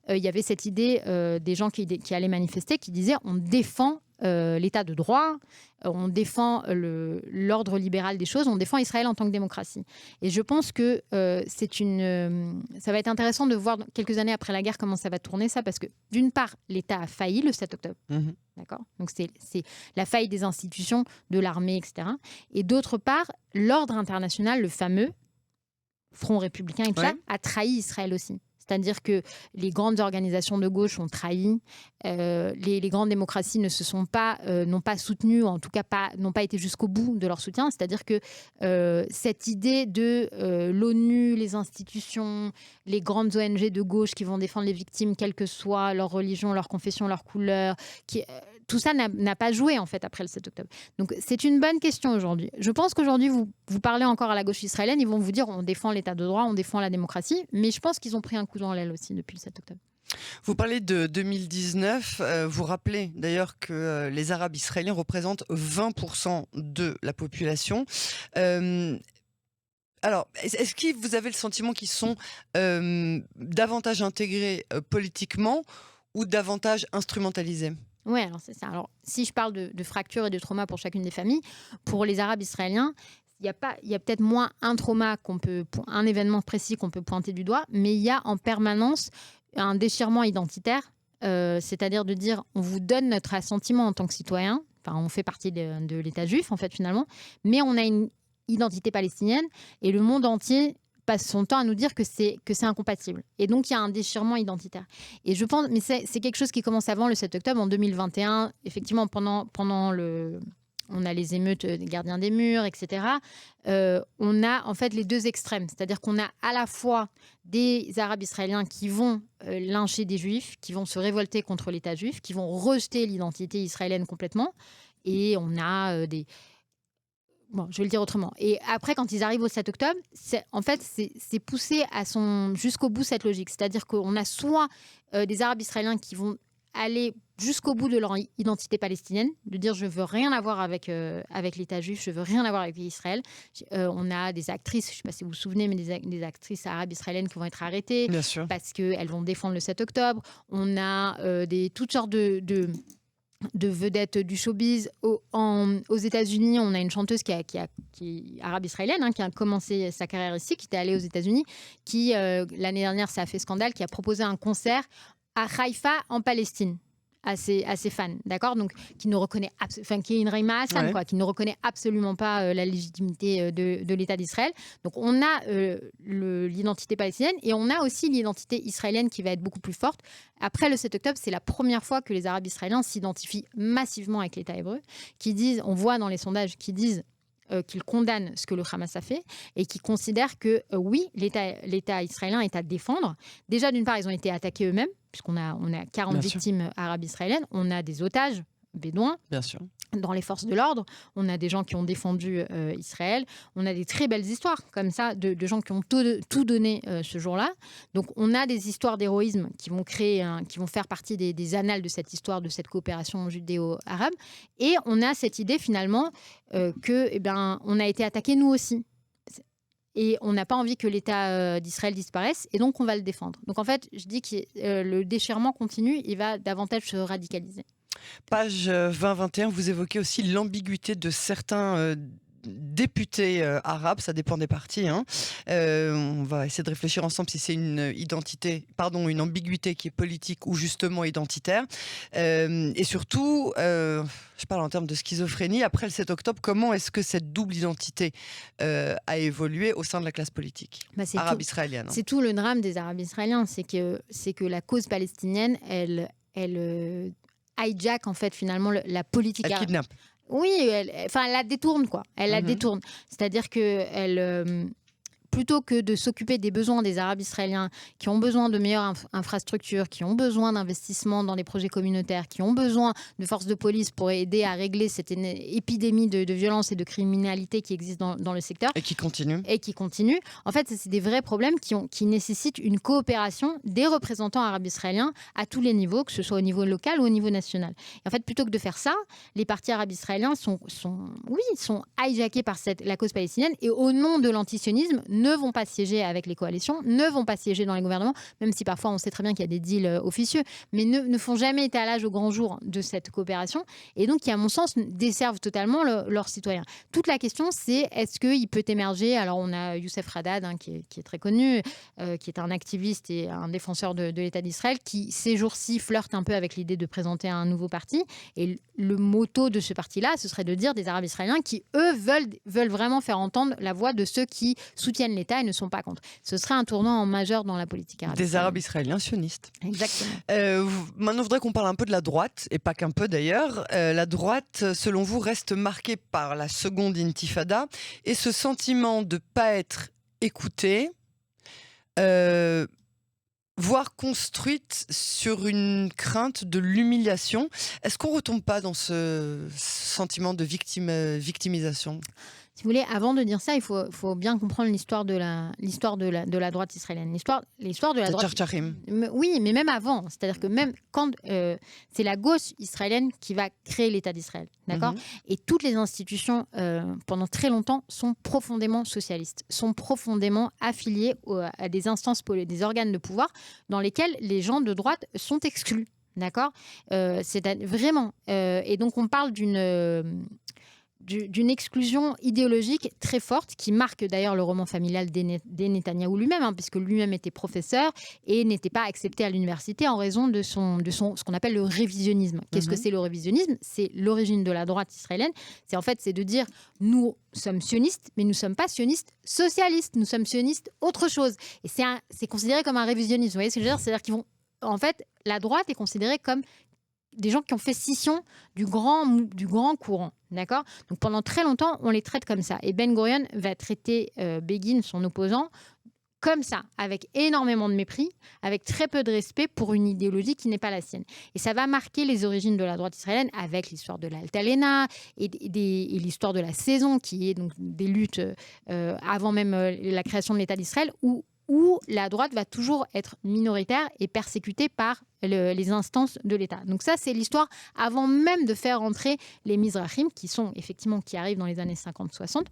Il y avait cette idée des gens qui allaient manifester, qui disaient on défend l'état de droit, on défend l'ordre libéral des choses, on défend Israël en tant que démocratie. Et je pense que ça va être intéressant de voir quelques années après la guerre comment ça va tourner ça, parce que d'une part, l'État a failli le 7 octobre. D'accord, donc c'est la faille des institutions, de l'armée, etc. Et d'autre part, l'ordre international, le fameux Front républicain et tout ça, a trahi Israël aussi. C'est-à-dire que les grandes organisations de gauche ont trahi, les grandes démocraties n'ont pas soutenu, ou en tout cas n'ont pas été jusqu'au bout de leur soutien. C'est-à-dire que cette idée de l'ONU, les institutions, les grandes ONG de gauche qui vont défendre les victimes, quelle que soit leur religion, leur confession, leur couleur, tout ça n'a pas joué en fait après le 7 octobre. Donc c'est une bonne question aujourd'hui. Je pense qu'aujourd'hui, vous parlez encore à la gauche israélienne, ils vont vous dire on défend l'état de droit, on défend la démocratie, mais je pense qu'ils ont pris un coup dans l'aile aussi depuis le 7 octobre. Vous parlez de 2019, vous rappelez d'ailleurs que les Arabes israéliens représentent 20% de la population. Alors, est-ce que vous avez le sentiment qu'ils sont davantage intégrés politiquement ou davantage instrumentalisés ? Oui, alors c'est ça. Alors, si je parle de fractures et de traumas pour chacune des familles, pour les Arabes israéliens, il y a peut-être moins un trauma un événement précis qu'on peut pointer du doigt, mais il y a en permanence un déchirement identitaire, c'est-à-dire de dire on vous donne notre assentiment en tant que citoyen, enfin on fait partie de l'État juif en fait finalement, mais on a une identité palestinienne et le monde entier passe son temps à nous dire que c'est incompatible. Et donc, il y a un déchirement identitaire. Et je pense, mais c'est quelque chose qui commence avant le 7 octobre, en 2021, effectivement, pendant on a les émeutes des gardiens des murs, etc. On a en fait les deux extrêmes. C'est-à-dire qu'on a à la fois des Arabes israéliens qui vont lyncher des Juifs, qui vont se révolter contre l'État juif, qui vont rejeter l'identité israélienne complètement. Et on a Bon, je vais le dire autrement. Et après, quand ils arrivent au 7 octobre, c'est poussé jusqu'au bout cette logique. C'est-à-dire qu'on a soit des Arabes israéliens qui vont aller jusqu'au bout de leur identité palestinienne, de dire je veux rien avoir avec l'État juif, je veux rien avoir avec Israël. On a des actrices, je ne sais pas si vous vous souvenez, mais des actrices arabes israéliennes qui vont être arrêtées parce qu'elles vont défendre le 7 octobre. On a toutes sortes de vedettes du showbiz. Aux États-Unis, on a une chanteuse qui est arabe-israélienne, qui a commencé sa carrière ici, qui était allée aux États-Unis, qui, l'année dernière, ça a fait scandale, qui a proposé un concert à Haïfa, en Palestine, à ses fans, d'accord, donc qui est une Reima Hassan, qui ne reconnaît absolument pas la légitimité de l'État d'Israël. Donc on a l'identité palestinienne et on a aussi l'identité israélienne qui va être beaucoup plus forte. Après le 7 octobre, c'est la première fois que les Arabes israéliens s'identifient massivement avec l'État hébreu, on voit dans les sondages qui disent qu'ils condamnent ce que le Hamas a fait et qui considèrent que oui, l'État israélien est à défendre. Déjà, d'une part, ils ont été attaqués eux-mêmes, puisqu'on a 40 victimes arabes israéliennes. On a des otages bédouins. Bien sûr. Dans les forces de l'ordre, on a des gens qui ont défendu Israël. On a des très belles histoires comme ça de gens qui ont tout donné ce jour-là. Donc on a des histoires d'héroïsme qui vont faire partie des annales de cette histoire, de cette coopération judéo-arabe. Et on a cette idée finalement on a été attaqués nous aussi. Et on n'a pas envie que l'État d'Israël disparaisse, et donc on va le défendre. Donc en fait, je dis que le déchirement continue, il va davantage se radicaliser. Page 20-21, vous évoquez aussi l'ambiguïté de certains députés arabes, ça dépend des partis. On va essayer de réfléchir ensemble si c'est une ambiguïté qui est politique ou justement identitaire. Et surtout, je parle en termes de schizophrénie, après le 7 octobre, comment est-ce que cette double identité a évolué au sein de la classe politique arabe-israélienne? C'est tout le drame des Arabes israéliens, c'est que la cause palestinienne, elle hijack en fait finalement la politique. Elle kidnappe. Oui, elle la détourne quoi. Elle la détourne. C'est-à-dire que plutôt que de s'occuper des besoins des Arabes israéliens qui ont besoin de meilleures infrastructures, qui ont besoin d'investissements dans des projets communautaires, qui ont besoin de forces de police pour aider à régler cette épidémie de violence et de criminalité qui existe dans le secteur. Et qui continue. En fait, c'est des vrais problèmes qui nécessitent une coopération des représentants arabes israéliens à tous les niveaux, que ce soit au niveau local ou au niveau national. Et en fait, plutôt que de faire ça, les partis arabes israéliens sont hijackés par la cause palestinienne et au nom de l'antisionisme, ne vont pas siéger avec les coalitions, ne vont pas siéger dans les gouvernements, même si parfois on sait très bien qu'il y a des deals officieux, mais ne font jamais étalage au grand jour de cette coopération et donc qui, à mon sens, desservent totalement leurs citoyens. Toute la question, c'est est-ce qu'il peut émerger, alors on a Youssef Radad qui est très connu, qui est un activiste et un défenseur de l'État d'Israël, qui ces jours-ci flirte un peu avec l'idée de présenter un nouveau parti, et le motto de ce parti-là, ce serait de dire des Arabes israéliens qui, eux, veulent vraiment faire entendre la voix de ceux qui soutiennent l'État et ne sont pas contre. Ce serait un tournant majeur dans la politique arabe. Des Arabes israéliens sionistes. Exactement. Maintenant, je voudrais qu'on parle un peu de la droite, et pas qu'un peu d'ailleurs. La droite, selon vous, reste marquée par la seconde intifada et ce sentiment de ne pas être écoutée, voire construite sur une crainte de l'humiliation. Est-ce qu'on ne retombe pas dans ce sentiment de victimisation ? Si vous voulez, avant de dire ça, il faut bien comprendre l'histoire de la droite israélienne. L'histoire de la droite. Oui, mais même avant. C'est-à-dire que même quand c'est la gauche israélienne qui va créer l'État d'Israël, d'accord ? Et toutes les institutions, pendant très longtemps, sont profondément socialistes, sont profondément affiliées à des instances, des organes de pouvoir dans lesquels les gens de droite sont exclus, d'accord ? C'est vraiment. Et donc on parle d'une exclusion idéologique très forte qui marque d'ailleurs le roman familial des Netanyahou lui-même, puisque lui-même était professeur et n'était pas accepté à l'université en raison de ce qu'on appelle le révisionnisme. Qu'est-ce que c'est le révisionnisme ? C'est l'origine de la droite israélienne. C'est de dire nous sommes sionistes, mais nous ne sommes pas sionistes socialistes, nous sommes sionistes autre chose. Et c'est considéré comme un révisionnisme. Vous voyez ce que je veux dire ? C'est-à-dire en fait, la droite est considérée comme des gens qui ont fait scission du grand courant, d'accord ? Donc pendant très longtemps, on les traite comme ça. Et Ben Gurion va traiter Begin, son opposant, comme ça, avec énormément de mépris, avec très peu de respect pour une idéologie qui n'est pas la sienne. Et ça va marquer les origines de la droite israélienne avec l'histoire de l'Altalena et l'histoire de la saison, qui est donc des luttes avant même la création de l'État d'Israël, où où la droite va toujours être minoritaire et persécutée par les instances de l'État. Donc ça, c'est l'histoire avant même de faire entrer les Mizrahim, qui arrivent dans les années 50-60,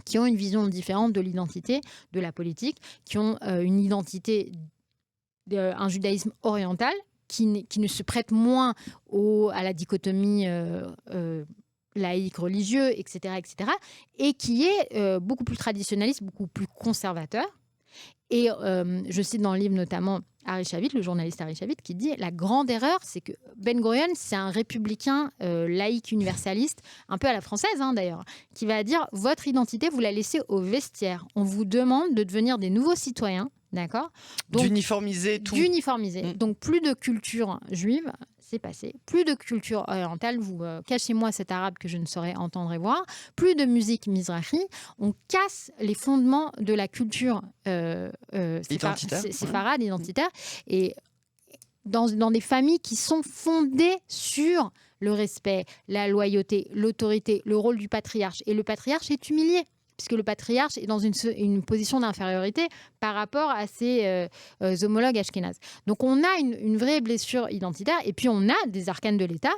qui ont une vision différente de l'identité, de la politique, qui ont une identité, un judaïsme oriental, qui ne se prête moins à la dichotomie laïque, religieux, etc., et qui est beaucoup plus traditionnaliste, beaucoup plus conservateur. Et je cite dans le livre notamment Ari Shavit, le journaliste Ari Shavit, qui dit la grande erreur, c'est que Ben Gurion, c'est un républicain laïque universaliste, un peu à la française d'ailleurs, qui va dire votre identité, vous la laissez au vestiaire. On vous demande de devenir des nouveaux citoyens, d'accord ? D'uniformiser tout. D'uniformiser. Donc plus de culture juive. C'est passé. Plus de culture orientale, vous cachez-moi cet arabe que je ne saurais entendre et voir. Plus de musique mizrahi. On casse les fondements de la culture séfarade, identitaire. Et dans des familles qui sont fondées sur le respect, la loyauté, l'autorité, le rôle du patriarche. Et le patriarche est humilié, puisque le patriarche est dans une position d'infériorité par rapport à ses homologues ashkénazes. Donc on a une vraie blessure identitaire, et puis on a des arcanes de l'État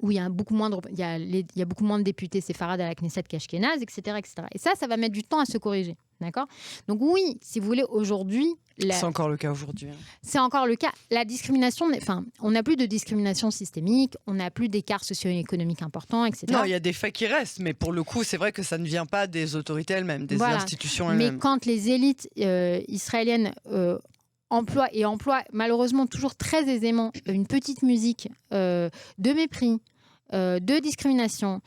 où il y a beaucoup moins de députés séfarades à la Knesset qu'ashkénazes, etc., etc. Et ça va mettre du temps à se corriger. D'accord ? Donc oui, si vous voulez, aujourd'hui... C'est encore le cas aujourd'hui. C'est encore le cas. La discrimination, on n'a plus de discrimination systémique, on n'a plus d'écart socio-économique important, etc. Non, il y a des faits qui restent, mais pour le coup, c'est vrai que ça ne vient pas des autorités elles-mêmes, des institutions elles-mêmes. Mais quand les élites israéliennes emploient malheureusement toujours très aisément une petite musique de mépris, de discrimination,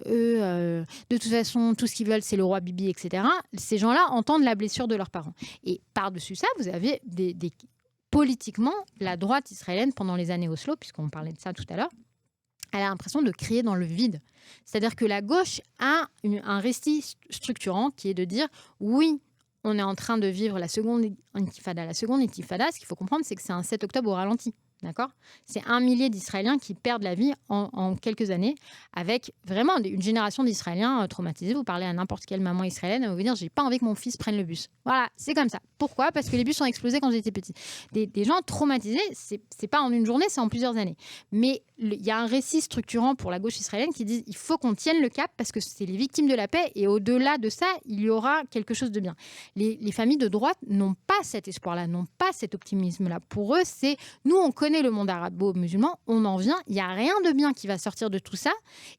eux, de toute façon, tout ce qu'ils veulent, c'est le roi Bibi, etc. Ces gens-là entendent la blessure de leurs parents. Et par-dessus ça, vous avez politiquement, la droite israélienne, pendant les années Oslo, puisqu'on parlait de ça tout à l'heure, elle a l'impression de crier dans le vide. C'est-à-dire que la gauche a un récit structurant qui est de dire oui, on est en train de vivre la seconde intifada. La seconde intifada, ce qu'il faut comprendre, c'est que c'est un 7 octobre au ralenti. D'accord ? C'est 1 millier d'Israéliens qui perdent la vie en quelques années, avec vraiment une génération d'Israéliens traumatisés. Vous parlez à n'importe quelle maman israélienne, elle va vous dire « j'ai pas envie que mon fils prenne le bus ». Voilà, c'est comme ça. Pourquoi ? Parce que les bus ont explosé quand j'étais petit. Des gens traumatisés, c'est pas en une journée, c'est en plusieurs années. Mais il y a un récit structurant pour la gauche israélienne qui dit « il faut qu'on tienne le cap parce que c'est les victimes de la paix et au-delà de ça, il y aura quelque chose de bien ». Les familles de droite n'ont pas cet espoir-là, n'ont pas cet optimisme-là. Pour eux, c'est « nous, on connaît le monde arabo-musulman, on en vient, il n'y a rien de bien qui va sortir de tout ça.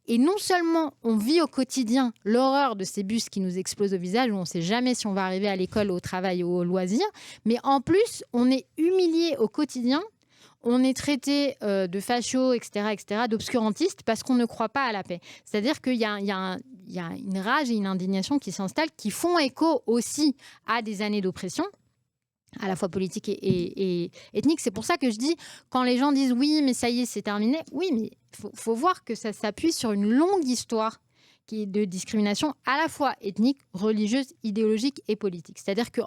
Et non seulement on vit au quotidien l'horreur de ces bus qui nous explosent au visage, où on ne sait jamais si on va arriver à l'école, au travail ou au loisir, mais en plus, on est humilié au quotidien, on est traité de fachos, etc., d'obscurantistes, parce qu'on ne croit pas à la paix. C'est-à-dire qu'il y a une rage et une indignation qui s'installent, qui font écho aussi à des années d'oppression, à la fois politique et ethnique. C'est pour ça que je dis, quand les gens disent « oui, mais ça y est, c'est terminé », oui, mais il faut voir que ça s'appuie sur une longue histoire qui est de discrimination à la fois ethnique, religieuse, idéologique et politique. C'est-à-dire que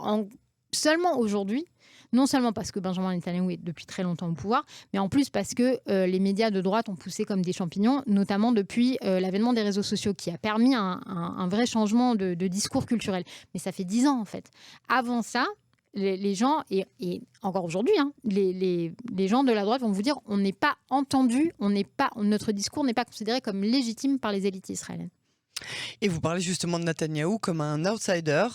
seulement aujourd'hui, non seulement parce que Benjamin Netanyahou est depuis très longtemps au pouvoir, mais en plus parce que les médias de droite ont poussé comme des champignons, notamment depuis l'avènement des réseaux sociaux, qui a permis un vrai changement de discours culturel. Mais ça fait 10 ans, en fait. Avant ça, les gens, et encore aujourd'hui, les gens de la droite vont vous dire on n'est pas entendu, notre discours n'est pas considéré comme légitime par les élites israéliennes. Et vous parlez justement de Netanyahou comme un outsider.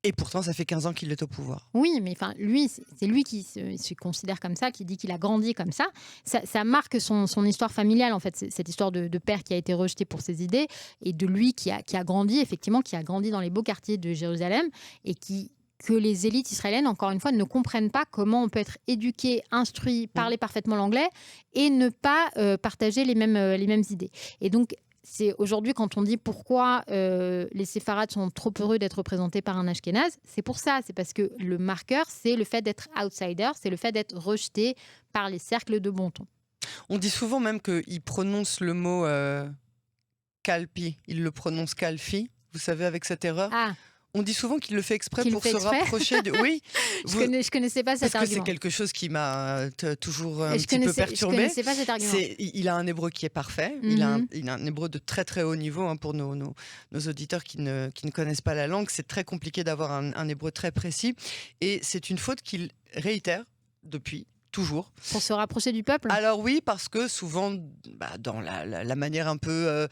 Et pourtant, ça fait 15 ans qu'il est au pouvoir. Oui, mais lui, c'est lui qui se considère comme ça, qui dit qu'il a grandi comme ça. Ça marque son histoire familiale, en fait, cette histoire de père qui a été rejeté pour ses idées, et de lui qui a grandi, effectivement, qui a grandi dans les beaux quartiers de Jérusalem, et que les élites israéliennes, encore une fois, ne comprennent pas comment on peut être éduqué, instruit, parler parfaitement l'anglais, et ne pas partager les mêmes idées. Et donc, c'est aujourd'hui, quand on dit pourquoi les séfarades sont trop heureux d'être représentés par un ashkénaze, c'est pour ça. C'est parce que le marqueur, c'est le fait d'être outsider, c'est le fait d'être rejeté par les cercles de bon ton. On dit souvent même qu'il prononce le mot kalpi, il le prononce kalfi, vous savez, avec cette erreur. Ah. On dit souvent qu'il le fait exprès Qu'il pour fait se exprès rapprocher de... Oui, Je connaissais pas cet parce que argument. c'est quelque chose qui m'a toujours un Je petit peu perturbé. Je connaissais pas cet argument. Il a un hébreu qui est parfait. Il a un hébreu de très très haut niveau, hein, pour nos auditeurs qui ne connaissent pas la langue. C'est très compliqué d'avoir un hébreu très précis. Et c'est une faute qu'il réitère depuis. Toujours. Pour se rapprocher du peuple ? Alors oui, parce que souvent, dans la manière un peu,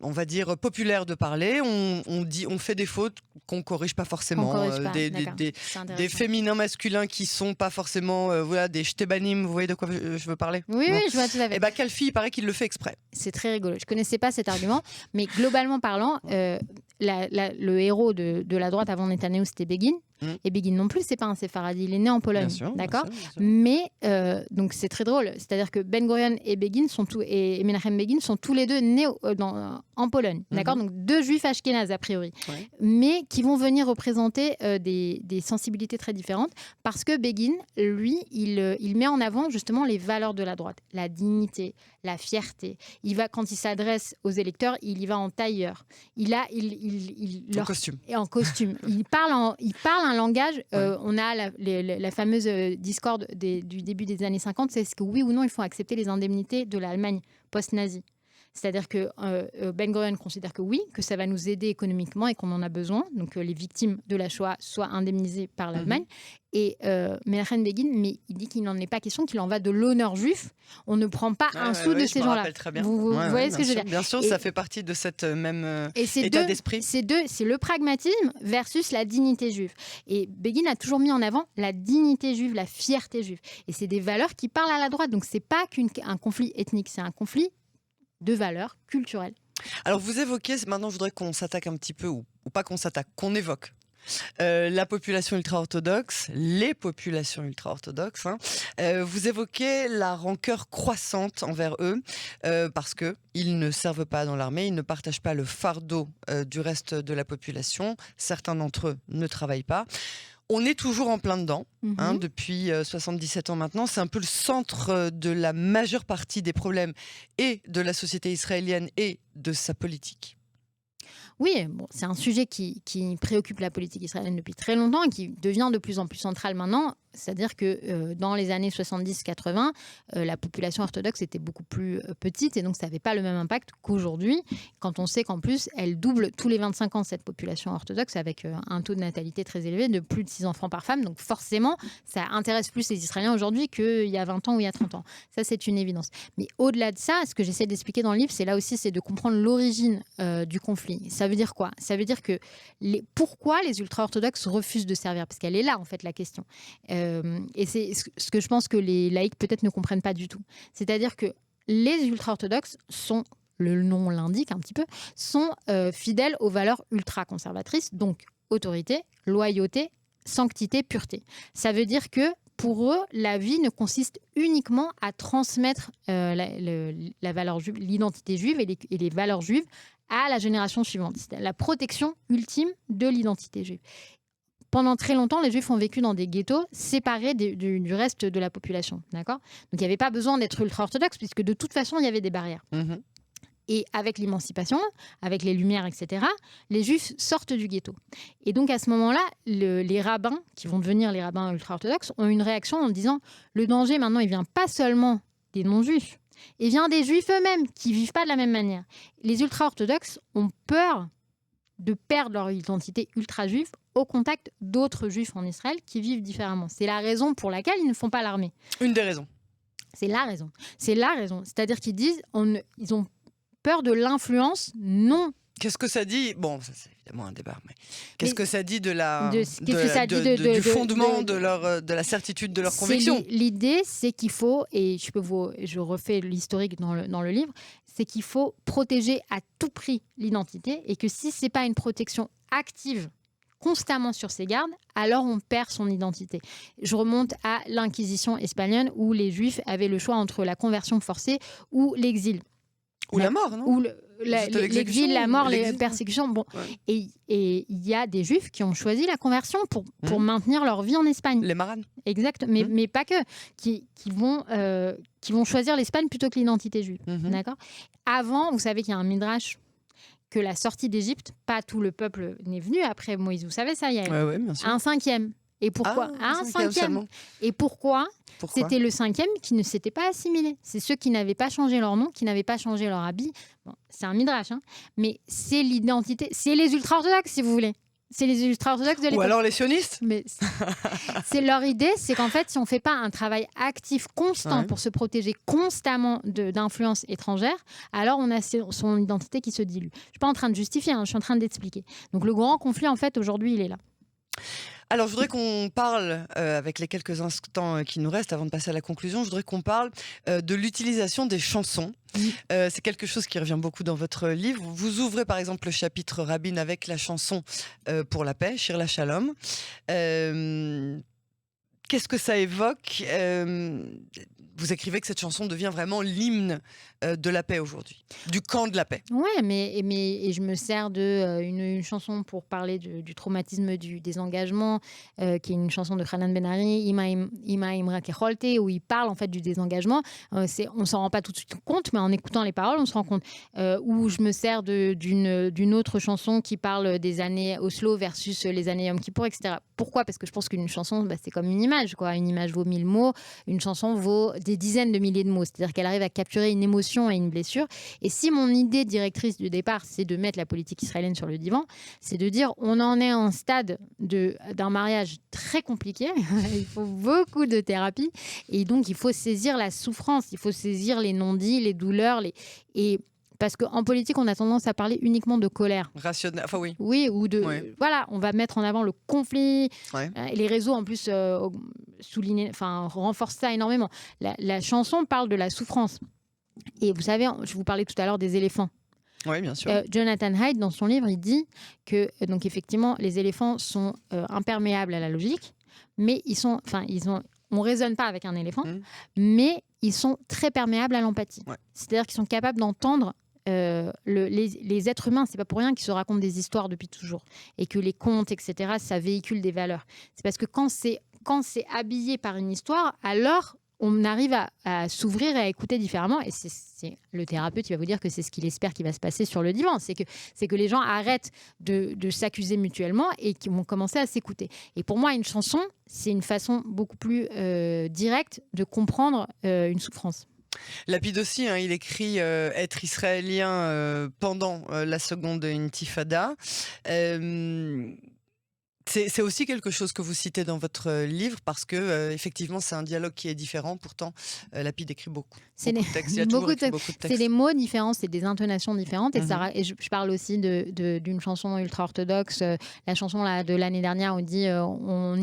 on va dire, populaire de parler, on fait des fautes qu'on ne corrige pas forcément. Des féminins masculins qui ne sont pas forcément des shtebanim, vous voyez de quoi je veux parler ? Oui, oui, je vois tout à fait. Et Kalfi, il paraît qu'il le fait exprès. C'est très rigolo. Je ne connaissais pas cet argument, mais globalement parlant, le héros de la droite avant Netanyahou, c'était Begin. Et Begin non plus, c'est pas un séfaradi, il est né en Pologne, d'accord ? Mais donc c'est très drôle, c'est-à-dire que Ben Gurion et Begin et Menachem Begin sont tous les deux nés en Pologne, d'accord ? Donc deux juifs ashkénazes a priori, mais qui vont venir représenter des sensibilités très différentes, parce que Begin, lui, il met en avant justement les valeurs de la droite, la dignité, la fierté. Quand il s'adresse aux électeurs, il y va en tailleur. En costume. Il parle un langage. On a la fameuse discorde du début des années 50. C'est ce que oui ou non il faut accepter les indemnités de l'Allemagne post-nazie. C'est-à-dire que Ben Gurion considère que oui, que ça va nous aider économiquement et qu'on en a besoin. Donc les victimes de la Shoah soient indemnisées par l'Allemagne. Et Menachem Begin, mais il dit qu'il n'en est pas question, qu'il en va de l'honneur juif. On ne prend pas un sou de ces gens-là. Vous voyez ce que je veux dire ? Bien sûr, ça fait partie de cette même état d'esprit. C'est le pragmatisme versus la dignité juive. Et Begin a toujours mis en avant la dignité juive, la fierté juive. Et c'est des valeurs qui parlent à la droite. Donc c'est pas qu'un conflit ethnique, c'est un conflit de valeurs culturelles. Alors vous évoquez, maintenant je voudrais qu'on s'attaque un petit peu, ou pas qu'on s'attaque, qu'on évoque la population ultra-orthodoxe, les populations ultra-orthodoxes. Vous évoquez la rancœur croissante envers eux, parce qu'ils ne servent pas dans l'armée, ils ne partagent pas le fardeau du reste de la population, certains d'entre eux ne travaillent pas. On est toujours en plein dedans, depuis 77 ans maintenant. C'est un peu le centre de la majeure partie des problèmes et de la société israélienne et de sa politique. Oui, c'est un sujet qui préoccupe la politique israélienne depuis très longtemps et qui devient de plus en plus central maintenant. C'est-à-dire que dans les années 70-80, la population orthodoxe était beaucoup plus petite et donc ça n'avait pas le même impact qu'aujourd'hui, quand on sait qu'en plus, elle double tous les 25 ans, cette population orthodoxe, avec un taux de natalité très élevé de plus de 6 enfants par femme. Donc forcément, ça intéresse plus les Israéliens aujourd'hui qu'il y a 20 ans ou il y a 30 ans. Ça, c'est une évidence. Mais au-delà de ça, ce que j'essaie d'expliquer dans le livre, c'est là aussi, c'est de comprendre l'origine du conflit. Ça veut dire quoi ? Ça veut dire que pourquoi les ultra-orthodoxes refusent de servir ? Parce qu'elle est là, en fait, la question. Et c'est ce que je pense que les laïcs peut-être ne comprennent pas du tout. C'est-à-dire que les ultra-orthodoxes sont, le nom l'indique un petit peu, sont fidèles aux valeurs ultra-conservatrices, donc autorité, loyauté, sanctité, pureté. Ça veut dire que pour eux, la vie ne consiste uniquement à transmettre la valeur juive, l'identité juive et les valeurs juives à la génération suivante. C'est la protection ultime de l'identité juive. Pendant très longtemps, les Juifs ont vécu dans des ghettos séparés du reste de la population. D'accord ? Donc, il n'y avait pas besoin d'être ultra-orthodoxe, puisque de toute façon, il y avait des barrières. Et avec l'émancipation, avec les Lumières, etc., les Juifs sortent du ghetto. Et donc, à ce moment-là, les rabbins, qui vont devenir les rabbins ultra-orthodoxes, ont une réaction en disant « Le danger, maintenant, il ne vient pas seulement des non-juifs, il vient des Juifs eux-mêmes, qui ne vivent pas de la même manière. » Les ultra-orthodoxes ont peur de perdre leur identité ultra-juive au contact d'autres juifs en Israël qui vivent différemment. C'est la raison pour laquelle ils ne font pas l'armée. Une des raisons. C'est la raison. C'est la raison. C'est-à-dire qu'ils disent, ils ont peur de l'influence non. Qu'est-ce que ça dit ? Bon, ça, c'est évidemment un débat, mais qu'est-ce que ça dit du fondement de la certitude de leur conviction ? L'idée, c'est qu'il faut, et je refais l'historique dans le livre, c'est qu'il faut protéger à tout prix l'identité et que si ce n'est pas une protection active, constamment sur ses gardes, alors on perd son identité. Je remonte à l'Inquisition espagnole où les Juifs avaient le choix entre la conversion forcée ou l'exil. Ou la mort, non ? Ou l'exil, la mort, les persécutions. Bon. Ouais. Et il y a des Juifs qui ont choisi la conversion pour maintenir leur vie en Espagne. Les maranes. Exact, mais pas que. Qui vont choisir l'Espagne plutôt que l'identité juive. D'accord ? Avant, vous savez qu'il y a un midrash que la sortie d'Égypte, pas tout le peuple n'est venu après Moïse. Vous savez ça, il y a Ouais, bien sûr. un cinquième. Et pourquoi un cinquième. Et pourquoi c'était le cinquième qui ne s'était pas assimilé. C'est ceux qui n'avaient pas changé leur nom, qui n'avaient pas changé leur habit. Bon, c'est un midrash, hein, mais c'est l'identité. C'est les ultra-orthodoxes, si vous voulez. C'est les ultra-orthodoxes de l'époque. Ou alors les sionistes. Mais c'est leur idée, c'est qu'en fait, si on ne fait pas un travail actif, constant, pour se protéger constamment d'influences étrangères, alors on a son identité qui se dilue. Je ne suis pas en train de justifier, je suis en train d'expliquer. Donc le grand conflit, en fait, aujourd'hui, il est là. Alors, je voudrais qu'on parle, avec les quelques instants qui nous restent avant de passer à la conclusion, je voudrais qu'on parle de l'utilisation des chansons. C'est quelque chose qui revient beaucoup dans votre livre. Vous ouvrez par exemple le chapitre Rabin avec la chanson pour la paix, Shir LaShalom. Qu'est-ce que ça évoque Vous écrivez que cette chanson devient vraiment l'hymne de la paix aujourd'hui, du camp de la paix. Ouais, mais je me sers d'une chanson pour parler du traumatisme du désengagement, qui est une chanson de Hanan Ben-Ari, Ima Imra Kecholte, où il parle en fait du désengagement. On s'en rend pas tout de suite compte, mais en écoutant les paroles, on se rend compte. Où je me sers d'une autre chanson qui parle des années Oslo versus les années Yom Kippour, etc. Pourquoi ? Parce que je pense qu'une chanson, c'est comme une image, quoi. Une image vaut 1000 mots, une chanson vaut des dizaines de milliers de mots. C'est-à-dire qu'elle arrive à capturer une émotion et une blessure. Et si mon idée directrice du départ, c'est de mettre la politique israélienne sur le divan, c'est de dire on en est à un stade d'un mariage très compliqué. Il faut beaucoup de thérapie. Et donc, il faut saisir la souffrance, il faut saisir les non-dits, les douleurs. Parce qu'en politique, on a tendance à parler uniquement de colère. Rationnel, enfin oui. Oui, ou de... Ouais. Voilà, on va mettre en avant le conflit. Ouais. Et les réseaux, en plus, renforcent ça énormément. La chanson parle de la souffrance. Et vous savez, je vous parlais tout à l'heure des éléphants. Oui, bien sûr. Jonathan Haidt, dans son livre, il dit que, donc effectivement, les éléphants sont imperméables à la logique, mais on raisonne pas avec un éléphant, mais ils sont très perméables à l'empathie. Ouais. C'est-à-dire qu'ils sont capables d'entendre les êtres humains. C'est pas pour rien qu'ils se racontent des histoires depuis toujours, et que les contes, etc., ça véhicule des valeurs. C'est parce que quand c'est habillé par une histoire, alors on arrive à s'ouvrir et à écouter différemment. Et c'est le thérapeute qui va vous dire que c'est ce qu'il espère qui va se passer sur le divan. C'est que les gens arrêtent de s'accuser mutuellement et qu'ils vont commencer à s'écouter. Et pour moi, une chanson, c'est une façon beaucoup plus directe de comprendre une souffrance. Lapid aussi, il écrit être israélien pendant la seconde intifada. C'est aussi quelque chose que vous citez dans votre livre parce que effectivement c'est un dialogue qui est différent. Pourtant, Lapid écrit beaucoup de textes. Il a toujours écrit beaucoup de textes. C'est des mots différents, c'est des intonations différentes. Et je parle aussi d'une chanson ultra-orthodoxe, la chanson de l'année dernière où on dit on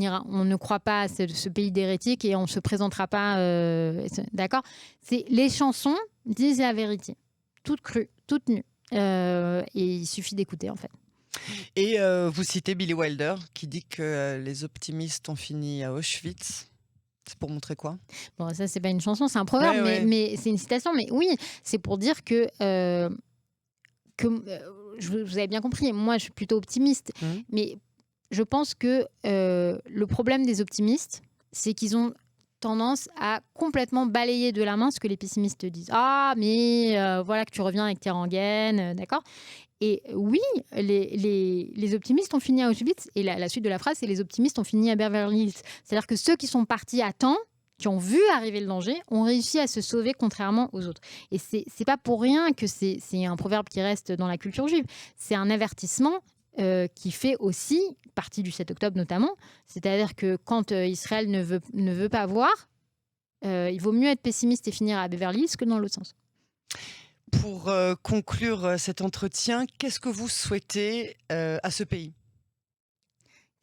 ne croit pas à ce pays d'hérétiques et on ne se présentera pas. D'accord ? Les chansons disent la vérité, toute crue, toute nue. Et il suffit d'écouter en fait. Et vous citez Billy Wilder qui dit que les optimistes ont fini à Auschwitz. C'est pour montrer quoi ? Bon, ça, c'est pas une chanson, c'est un proverbe, mais c'est une citation. Mais oui, c'est pour dire que vous avez bien compris, moi, je suis plutôt optimiste. Mais je pense que le problème des optimistes, c'est qu'ils ont tendance à complètement balayer de la main ce que les pessimistes disent. Ah, mais voilà que tu reviens avec tes rengaines, d'accord ? Et oui, les optimistes ont fini à Auschwitz. Et la suite de la phrase, c'est les optimistes ont fini à Beverly Hills. C'est-à-dire que ceux qui sont partis à temps, qui ont vu arriver le danger, ont réussi à se sauver contrairement aux autres. Et c'est pas pour rien que c'est un proverbe qui reste dans la culture juive. C'est un avertissement qui fait aussi partie du 7 octobre notamment. C'est-à-dire que quand Israël ne veut pas voir, il vaut mieux être pessimiste et finir à Beverly Hills que dans l'autre sens. Pour conclure cet entretien, qu'est-ce que vous souhaitez à ce pays ?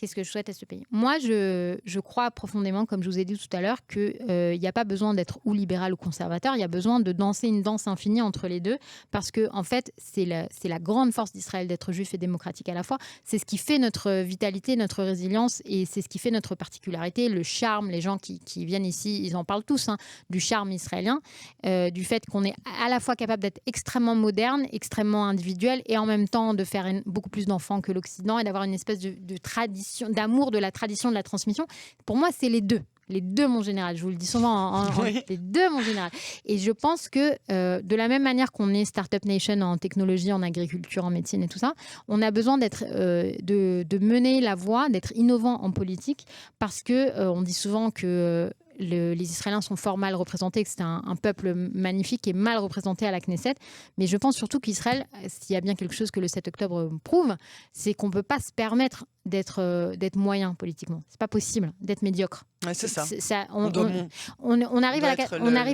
Qu'est-ce que je souhaite à ce pays ? Moi, je crois profondément, comme je vous ai dit tout à l'heure, qu'il n'y a pas besoin d'être ou libéral ou conservateur. Il y a besoin de danser une danse infinie entre les deux. Parce que, en fait, c'est la grande force d'Israël d'être juif et démocratique à la fois. C'est ce qui fait notre vitalité, notre résilience. Et c'est ce qui fait notre particularité, le charme. Les gens qui viennent ici, ils en parlent tous, du charme israélien. Du fait qu'on est à la fois capable d'être extrêmement moderne, extrêmement individuel, et en même temps de faire beaucoup plus d'enfants que l'Occident et d'avoir une espèce de tradition, d'amour de la tradition, de la transmission. Pour moi, c'est les deux. Les deux, mon général. Je vous le dis souvent, Oui. les deux, mon général. Et je pense que de la même manière qu'on est Startup Nation en technologie, en agriculture, en médecine et tout ça, on a besoin de mener la voie, d'être innovant en politique, parce que on dit souvent que les Israéliens sont fort mal représentés, que c'est un peuple magnifique et mal représenté à la Knesset. Mais je pense surtout qu'Israël, s'il y a bien quelque chose que le 7 octobre prouve, c'est qu'on ne peut pas se permettre d'être moyen politiquement. C'est pas possible d'être médiocre. Ouais, c'est ça. On arrive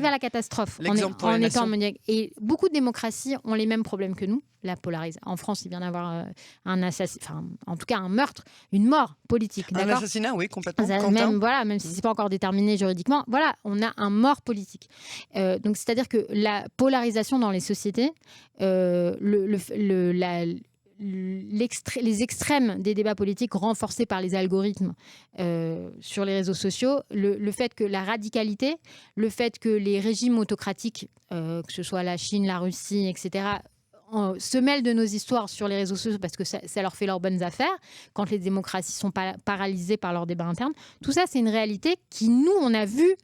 à la catastrophe en étant médiocre. Et beaucoup de démocraties ont les mêmes problèmes que nous, la polarisation. En France, il vient d'avoir un assassinat, en tout cas un meurtre, une mort politique. Un assassinat, oui, complètement. Même si c'est pas encore déterminé juridiquement, voilà, on a un mort politique. Donc c'est-à-dire que la polarisation dans les sociétés, les extrêmes des débats politiques renforcés par les algorithmes sur les réseaux sociaux, le fait que la radicalité, le fait que les régimes autocratiques, que ce soit la Chine, la Russie, etc., se mêlent de nos histoires sur les réseaux sociaux parce que ça leur fait leurs bonnes affaires, quand les démocraties sont paralysées par leurs débats internes. Tout ça, c'est une réalité qui, nous, on a vu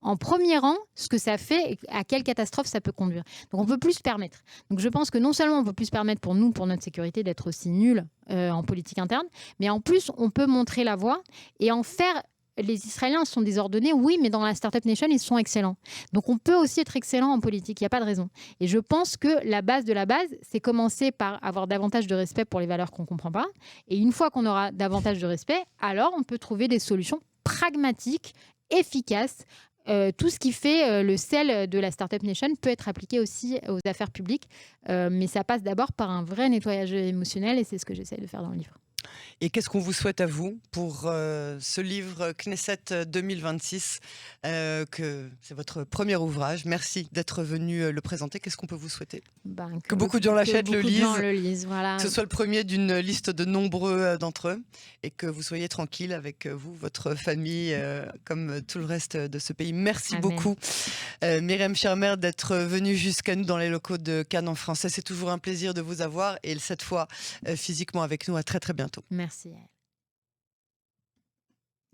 en premier rang ce que ça fait et à quelle catastrophe ça peut conduire. Donc on ne peut plus se permettre. Donc je pense que non seulement on ne peut plus se permettre pour nous, pour notre sécurité, d'être aussi nuls en politique interne, mais en plus on peut montrer la voie et en faire... Les Israéliens sont désordonnés, oui, mais dans la Startup Nation, ils sont excellents. Donc on peut aussi être excellent en politique, il n'y a pas de raison. Et je pense que la base de la base, c'est commencer par avoir davantage de respect pour les valeurs qu'on ne comprend pas. Et une fois qu'on aura davantage de respect, alors on peut trouver des solutions pragmatiques, efficaces. Tout ce qui fait le sel de la Startup Nation peut être appliqué aussi aux affaires publiques, mais ça passe d'abord par un vrai nettoyage émotionnel et c'est ce que j'essaie de faire dans le livre. Et qu'est-ce qu'on vous souhaite à vous pour ce livre Knesset 2026, que c'est votre premier ouvrage. Merci d'être venu le présenter. Qu'est-ce qu'on peut vous souhaiter? Que beaucoup de gens l'achètent, le lisent, voilà. Que ce soit le premier d'une liste de nombreux d'entre eux et que vous soyez tranquille avec vous, votre famille, comme tout le reste de ce pays. Merci beaucoup, Myriam Shermer, d'être venue jusqu'à nous dans les locaux de Cannes en français. C'est toujours un plaisir de vous avoir et cette fois physiquement avec nous. À très très bientôt. Merci.